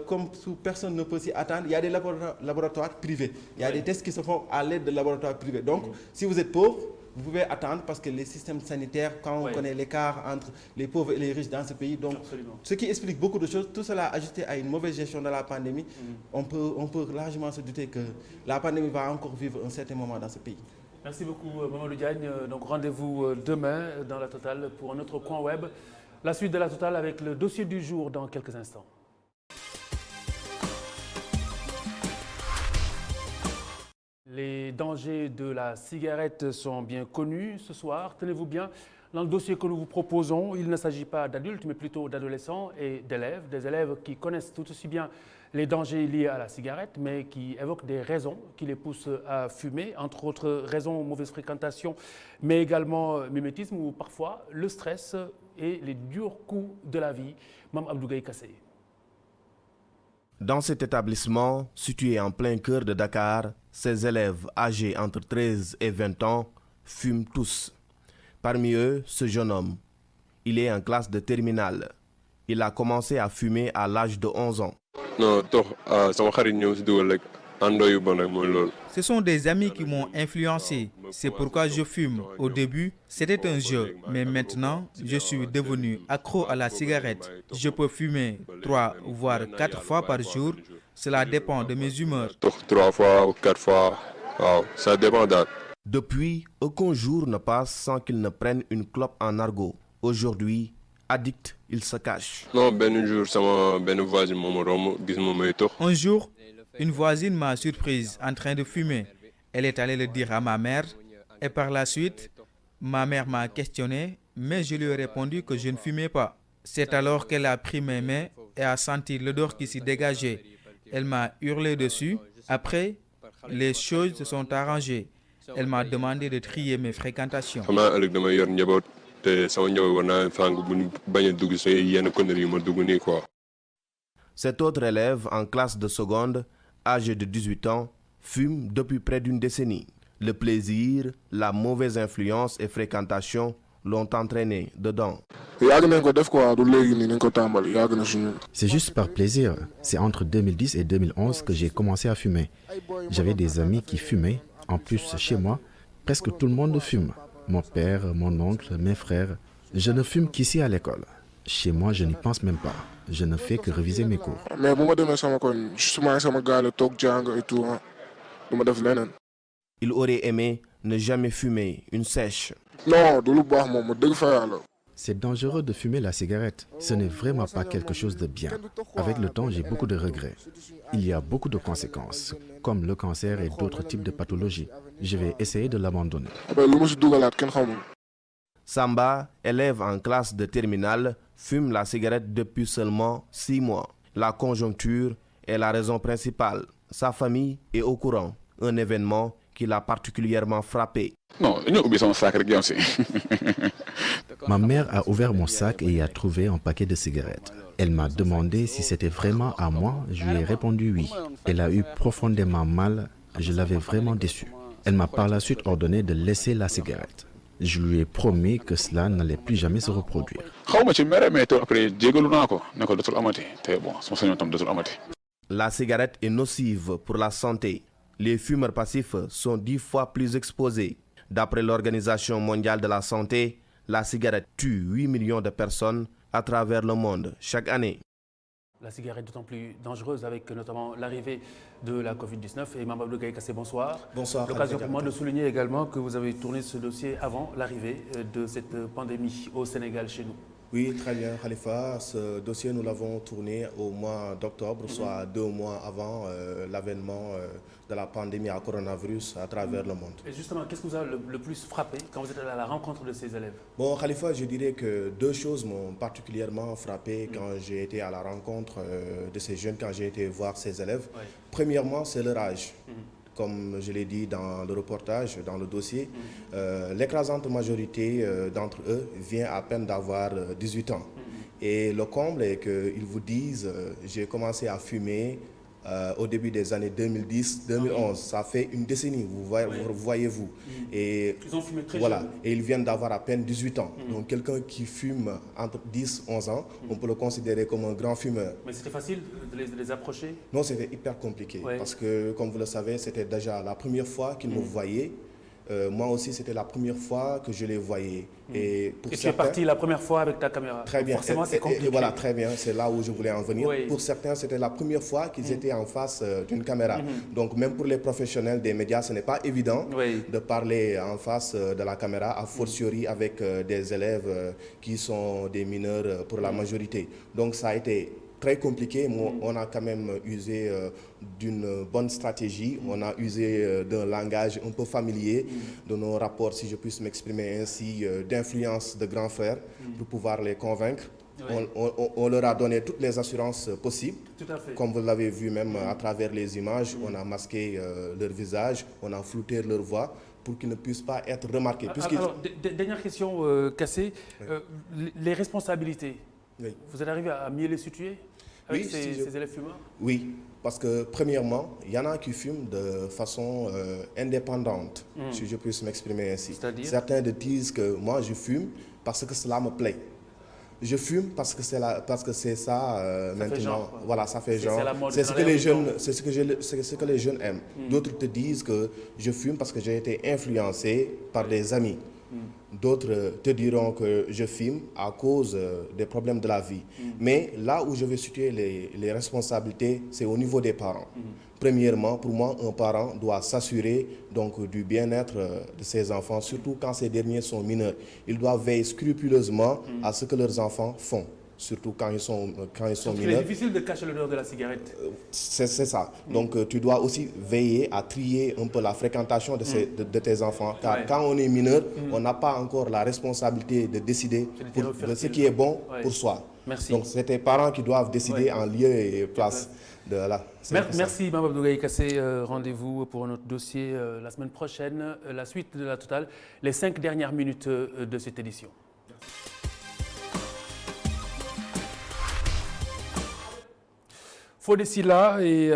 comme personne ne peut s'y attendre, il y a des laboratoires privés. Il y a des tests qui se font à l'aide de laboratoires privés. Donc, si vous êtes pauvre, vous pouvez attendre, parce que les systèmes sanitaires, quand on connaît l'écart entre les pauvres et les riches dans ce pays, donc ce qui explique beaucoup de choses, tout cela ajouté à une mauvaise gestion de la pandémie, on peut largement se douter que la pandémie va encore vivre un certain moment dans ce pays. Merci beaucoup Mamadou Diagne. Donc rendez-vous demain dans La Totale pour un autre coin web. La suite de La Totale avec le dossier du jour dans quelques instants. Les dangers de la cigarette sont bien connus ce soir. Tenez-vous bien, dans le dossier que nous vous proposons, il ne s'agit pas d'adultes, mais plutôt d'adolescents et d'élèves. Des élèves qui connaissent tout aussi bien les dangers liés à la cigarette, mais qui évoquent des raisons qui les poussent à fumer, entre autres raisons, mauvaise fréquentation, mais également mimétisme ou parfois le stress et les durs coups de la vie. Mme Abdougaï Kassé. Dans cet établissement, situé en plein cœur de Dakar, ces élèves âgés entre 13 et 20 ans fument tous. Parmi eux, ce jeune homme. Il est en classe de terminale. Il a commencé à fumer à l'âge de 11 ans. Ce sont des amis qui m'ont influencé. C'est pourquoi je fume. Au début, c'était un jeu. Mais maintenant, je suis devenu accro à la cigarette. Je peux fumer 3 voire 4 fois par jour. Cela dépend de mes humeurs. 3 fois ou 4 fois, ça dépend d'être. Depuis, aucun jour ne passe sans qu'il ne prenne une clope en argot. Aujourd'hui, addict, il se cache. Un jour, une voisine m'a surprise en train de fumer. Elle est allée le dire à ma mère et par la suite, ma mère m'a questionné, mais je lui ai répondu que je ne fumais pas. C'est alors qu'elle a pris mes mains et a senti l'odeur qui s'y dégageait. Elle m'a hurlé dessus. Après, les choses se sont arrangées. Elle m'a demandé de trier mes fréquentations. Cet autre élève en classe de seconde, âgé de 18 ans, fume depuis près d'une décennie. Le plaisir, la mauvaise influence et fréquentation l'ont entraîné dedans. C'est juste par plaisir. C'est entre 2010 et 2011 que j'ai commencé à fumer. J'avais des amis qui fumaient. En plus, chez moi, presque tout le monde fume. Mon père, mon oncle, mes frères. Je ne fume qu'ici à l'école. Chez moi, je n'y pense même pas. Je ne fais que réviser mes cours. Il aurait aimé ne jamais fumer une sèche. C'est dangereux de fumer la cigarette. Ce n'est vraiment pas quelque chose de bien. Avec le temps, j'ai beaucoup de regrets. Il y a beaucoup de conséquences, comme le cancer et d'autres types de pathologies. Je vais essayer de l'abandonner. Samba, élève en classe de terminale, fume la cigarette depuis seulement 6 mois. La conjoncture est la raison principale. Sa famille est au courant. Un événement qui l'a particulièrement frappé. Ma mère a ouvert mon sac et y a trouvé un paquet de cigarettes. Elle m'a demandé si c'était vraiment à moi. Je lui ai répondu oui. Elle a eu profondément mal. Je l'avais vraiment déçue. Elle m'a par la suite ordonné de laisser la cigarette. Je lui ai promis que cela n'allait plus jamais se reproduire. La cigarette est nocive pour la santé. Les fumeurs passifs sont 10 fois plus exposés. D'après l'Organisation mondiale de la santé, la cigarette tue 8 millions de personnes à travers le monde chaque année. La cigarette d'autant plus dangereuse avec notamment l'arrivée de la Covid-19. Et Mamadou Gaye Kassé, bonsoir. Bonsoir. L'occasion pour moi de souligner également que vous avez tourné ce dossier avant l'arrivée de cette pandémie au Sénégal chez nous. Oui, très bien, Khalifa. Ce dossier, nous l'avons tourné au mois d'octobre, soit 2 mois avant l'avènement de la pandémie à coronavirus à travers le monde. Et justement, qu'est-ce qui vous a le plus frappé quand vous êtes allé à la rencontre de ces élèves? Bon, Khalifa, je dirais que 2 choses m'ont particulièrement frappé quand j'ai été à la rencontre de ces jeunes, quand j'ai été voir ces élèves. Oui. Premièrement, c'est leur âge. Comme je l'ai dit dans le reportage, dans le dossier, l'écrasante majorité d'entre eux vient à peine d'avoir 18 ans. Et le comble est qu'ils vous disent, j'ai commencé à fumer au début des années 2010-2011. Ça fait une décennie, voyez-vous. Et ils ont fumé très voilà. jeune. Et ils viennent d'avoir à peine 18 ans. Donc quelqu'un qui fume entre 10 et 11 ans, on peut le considérer comme un grand fumeur. Mais c'était facile de les approcher? Non, c'était hyper compliqué. Ouais. Parce que, comme vous le savez, c'était déjà la première fois qu'ils me voyaient. Moi aussi, c'était la première fois que je les voyais. Et tu es parti la première fois avec ta caméra. Très bien. Forcément, c'est compliqué. Et voilà, très bien. C'est là où je voulais en venir. Oui. Pour certains, c'était la première fois qu'ils étaient en face d'une caméra. Donc, même pour les professionnels des médias, ce n'est pas évident de parler en face de la caméra, a fortiori avec des élèves qui sont des mineurs pour la majorité. Donc, ça a été très compliqué, mais on a quand même usé d'une bonne stratégie, on a usé d'un langage un peu familier, de nos rapports, si je puisse m'exprimer ainsi, d'influence de grands frères pour pouvoir les convaincre. Oui. On leur a donné toutes les assurances possibles. Tout à fait. Comme vous l'avez vu même à travers les images, on a masqué leur visage, on a flouté leur voix pour qu'ils ne puissent pas être remarqués. Alors, dernière question, Kassé, les responsabilités. Oui. Vous êtes arrivé à mieux les situer avec Oui, ces élèves fumeurs? Oui, parce que premièrement, il y en a qui fument de façon indépendante, si je puisse m'exprimer ainsi. Certains disent que moi je fume parce que cela me plaît. Je fume parce que c'est ça maintenant. Genre, voilà, ça fait genre. C'est ce que les jeunes aiment. D'autres te disent que je fume parce que j'ai été influencé par des amis. D'autres te diront que je fume à cause des problèmes de la vie. Mais là où je vais situer les responsabilités, c'est au niveau des parents. Premièrement, pour moi, un parent doit s'assurer donc du bien-être de ses enfants, surtout quand ces derniers sont mineurs. Ils doivent veiller scrupuleusement à ce que leurs enfants font, surtout quand ils sont mineurs. C'est difficile de cacher l'odeur de la cigarette. C'est ça. Donc tu dois aussi veiller à trier un peu la fréquentation de tes enfants. Car quand on est mineur, on n'a pas encore la responsabilité de décider de ce qui est bon pour soi. Merci. Donc c'est tes parents qui doivent décider en lieu et place de là. Merci Mamadou Gaye Kassé. Rendez-vous pour notre dossier la semaine prochaine. La suite de la totale, les 5 dernières minutes de cette édition. Fodé Silla est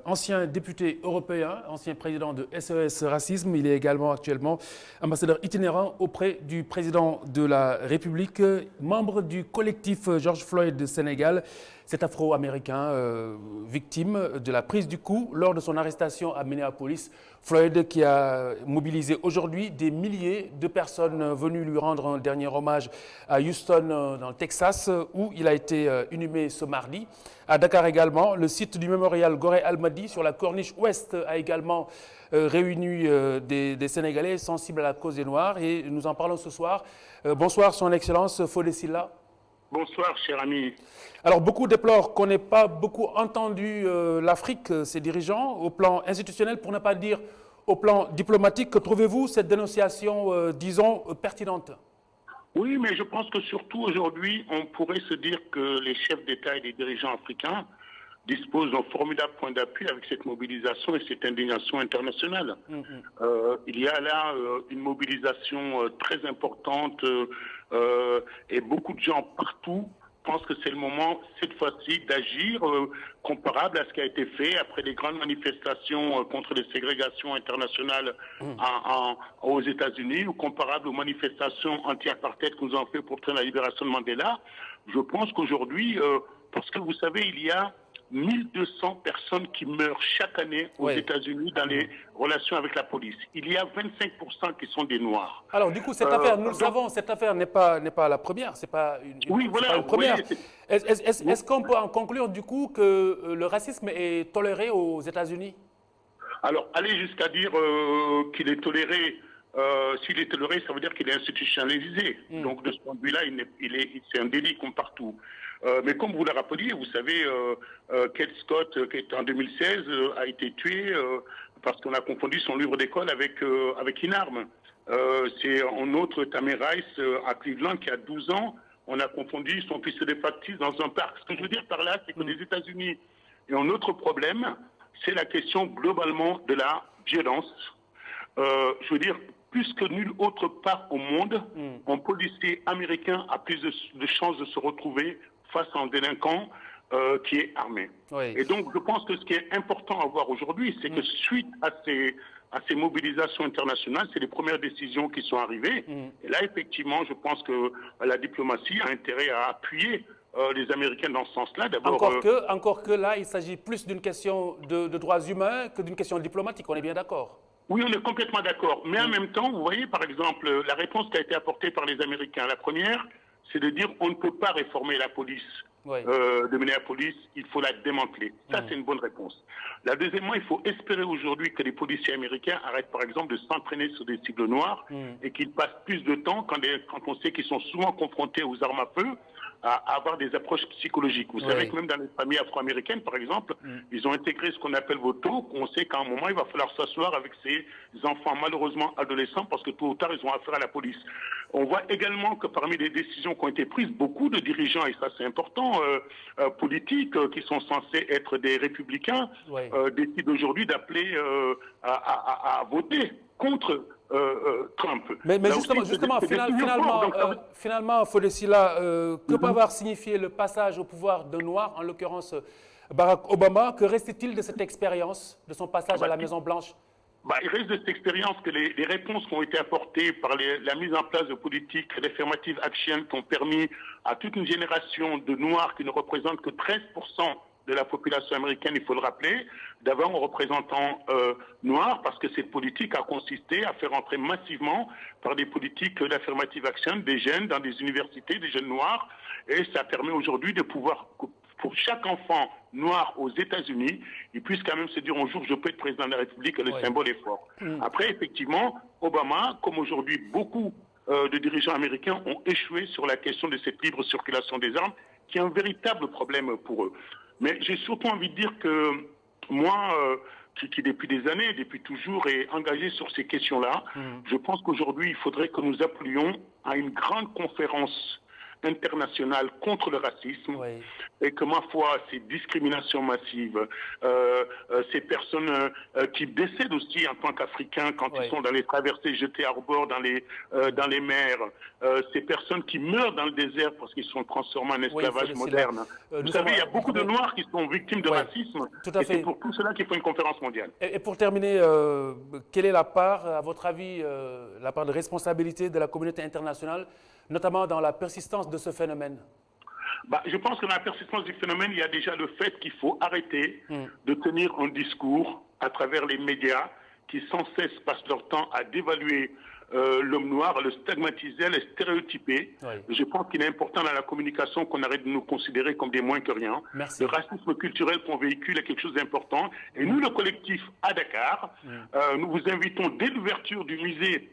ancien député européen, ancien président de SOS Racisme. Il est également actuellement ambassadeur itinérant auprès du président de la République, membre du collectif George Floyd Sénégal. Cet Afro-Américain victime de la prise du coup lors de son arrestation à Minneapolis. Floyd qui a mobilisé aujourd'hui des milliers de personnes venues lui rendre un dernier hommage à Houston dans le Texas où il a été inhumé ce mardi. À Dakar également, le site du mémorial Gorée Almadi sur la corniche ouest a également réuni des Sénégalais sensibles à la cause des Noirs et nous en parlons ce soir. Bonsoir Son Excellence Fodé Silla. Bonsoir, cher ami. Alors, beaucoup déplorent qu'on n'ait pas beaucoup entendu l'Afrique, ses dirigeants, au plan institutionnel, pour ne pas dire au plan diplomatique. Que trouvez-vous cette dénonciation, disons, pertinente? Oui, mais je pense que surtout aujourd'hui, on pourrait se dire que les chefs d'État et les dirigeants africains disposent d'un formidable point d'appui avec cette mobilisation et cette indignation internationale. Il y a là une mobilisation très importante et beaucoup de gens partout pensent que c'est le moment, cette fois-ci, d'agir comparable à ce qui a été fait après les grandes manifestations contre les ségrégations internationales aux États-Unis ou comparable aux manifestations anti-apartheid que nous avons fait pour obtenir la libération de Mandela. Je pense qu'aujourd'hui, parce que vous savez, il y a 1200 personnes qui meurent chaque année aux États-Unis dans les relations avec la police. Il y a 25% qui sont des Noirs. Alors du coup, cette affaire, nous le savons, cette affaire n'est pas la première, c'est pas une première. Est-ce qu'on peut en conclure du coup que le racisme est toléré aux États-Unis? Alors, aller jusqu'à dire qu'il est toléré, s'il est toléré, ça veut dire qu'il est institutionnalisé. Donc de ce point de vue-là, c'est un délit comme partout. Mais comme vous le rappeliez, vous savez, Kate Scott, qui est en 2016, a été tué parce qu'on a confondu son livre d'école avec une arme. C'est un autre, Tamir Rice, à Cleveland, qui a 12 ans. On a confondu son pistolet factice dans un parc. Ce que je veux dire par là, c'est que les États-Unis ont un autre problème, c'est la question globalement de la violence. Je veux dire, plus que nulle autre part au monde, un policier américain a plus de chances de se retrouver face à un délinquant qui est armé. Et donc, je pense que ce qui est important à voir aujourd'hui, c'est que suite à ces mobilisations internationales, c'est les premières décisions qui sont arrivées. Et là, effectivement, je pense que la diplomatie a intérêt à appuyer les Américains dans ce sens-là. Encore que là, il s'agit plus d'une question de droits humains que d'une question diplomatique, on est bien d'accord? Oui, on est complètement d'accord. Mais en même temps, vous voyez, par exemple, la réponse qui a été apportée par les Américains. La première, c'est de dire on ne peut pas réformer la police de Minneapolis, il faut la démanteler. Ça, c'est une bonne réponse. La deuxièmement, il faut espérer aujourd'hui que les policiers américains arrêtent, par exemple, de s'entraîner sur des cibles noires et qu'ils passent plus de temps, quand on sait qu'ils sont souvent confrontés aux armes à feu, à avoir des approches psychologiques. Vous savez que même dans les familles afro-américaines, par exemple, ils ont intégré ce qu'on appelle voto. On sait qu'à un moment, il va falloir s'asseoir avec ces enfants, malheureusement adolescents, parce que tôt ou tard, ils ont affaire à la police. On voit également que parmi les décisions qui ont été prises, beaucoup de dirigeants, et ça c'est important, politiques, qui sont censés être des républicains, décident aujourd'hui d'appeler à voter contre Trump. Mais justement, finalement, Fodé Silla, que peut avoir signifié le passage au pouvoir d'un Noir, en l'occurrence Barack Obama? Que reste-t-il de cette expérience, de son passage à la Maison-Blanche? Il reste de cette expérience que les réponses qui ont été apportées par la mise en place de politiques d'affirmative action qui ont permis à toute une génération de Noirs qui ne représentent que 13% de la population américaine, il faut le rappeler, d'avoir un représentant noir, parce que cette politique a consisté à faire entrer massivement par des politiques d'affirmative action des jeunes dans des universités, des jeunes noirs, et ça permet aujourd'hui de pouvoir, pour chaque enfant noir aux États-Unis, il puisse quand même se dire un jour je peux être président de la République, et le symbole est fort. Après, effectivement, Obama, comme aujourd'hui beaucoup de dirigeants américains, ont échoué sur la question de cette libre circulation des armes, qui est un véritable problème pour eux. Mais j'ai surtout envie de dire que moi, qui depuis des années, depuis toujours, est engagé sur ces questions-là, je pense qu'aujourd'hui, il faudrait que nous appelions à une grande conférence internationale contre le racisme, et que, ma foi, ces discriminations massives, ces personnes qui décèdent aussi en tant qu'Africains quand ils sont dans les traversées, jetés à bord dans les mers, ces personnes qui meurent dans le désert parce qu'ils sont transformés en esclavage moderne. Vous savez, il y a beaucoup de Noirs qui sont victimes de racisme, et c'est pour tout cela qu'il faut une conférence mondiale. Et pour terminer, quelle est la part, à votre avis, la part de responsabilité de la communauté internationale, notamment dans la persistance de ce phénomène? Je pense que dans la persistance du phénomène, il y a déjà le fait qu'il faut arrêter de tenir un discours à travers les médias qui sans cesse passent leur temps à dévaluer l'homme noir, à le stigmatiser, à le stéréotyper. Je pense qu'il est important dans la communication qu'on arrête de nous considérer comme des moins que rien. Le racisme culturel qu'on véhicule est quelque chose d'important. Et nous, le collectif à Dakar, nous vous invitons dès l'ouverture du musée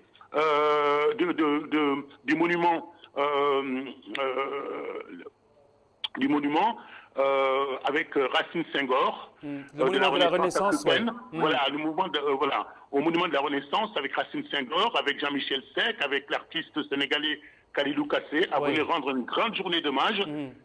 du monument avec Racine Senghor, le monument de la Renaissance, voilà, le mouvement au monument de la Renaissance avec Racine Senghor, avec Jean-Michel Seck, avec l'artiste sénégalais Khalilou Kassé, à venir rendre une grande journée d'hommage.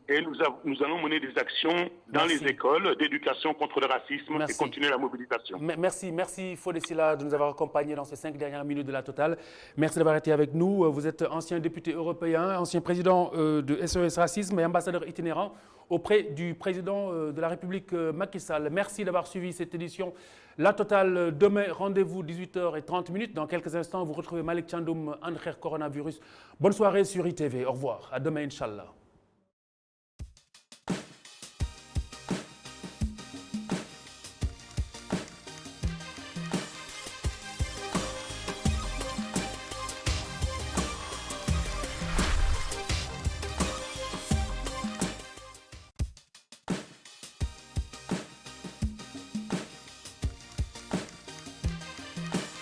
Et nous allons mener des actions dans les écoles d'éducation contre le racisme et continuer la mobilisation. Merci Fodé Sylla de nous avoir accompagnés dans ces 5 dernières minutes de la Totale. Merci d'avoir été avec nous. Vous êtes ancien député européen, ancien président de SOS Racisme et ambassadeur itinérant auprès du président de la République Macky Sall. Merci d'avoir suivi cette édition. La Totale, demain, rendez-vous 18h30. Dans quelques instants, vous retrouvez Malick Thiandoum, André Coronavirus. Bonne soirée sur ITV. Au revoir. À demain, Inch'Allah.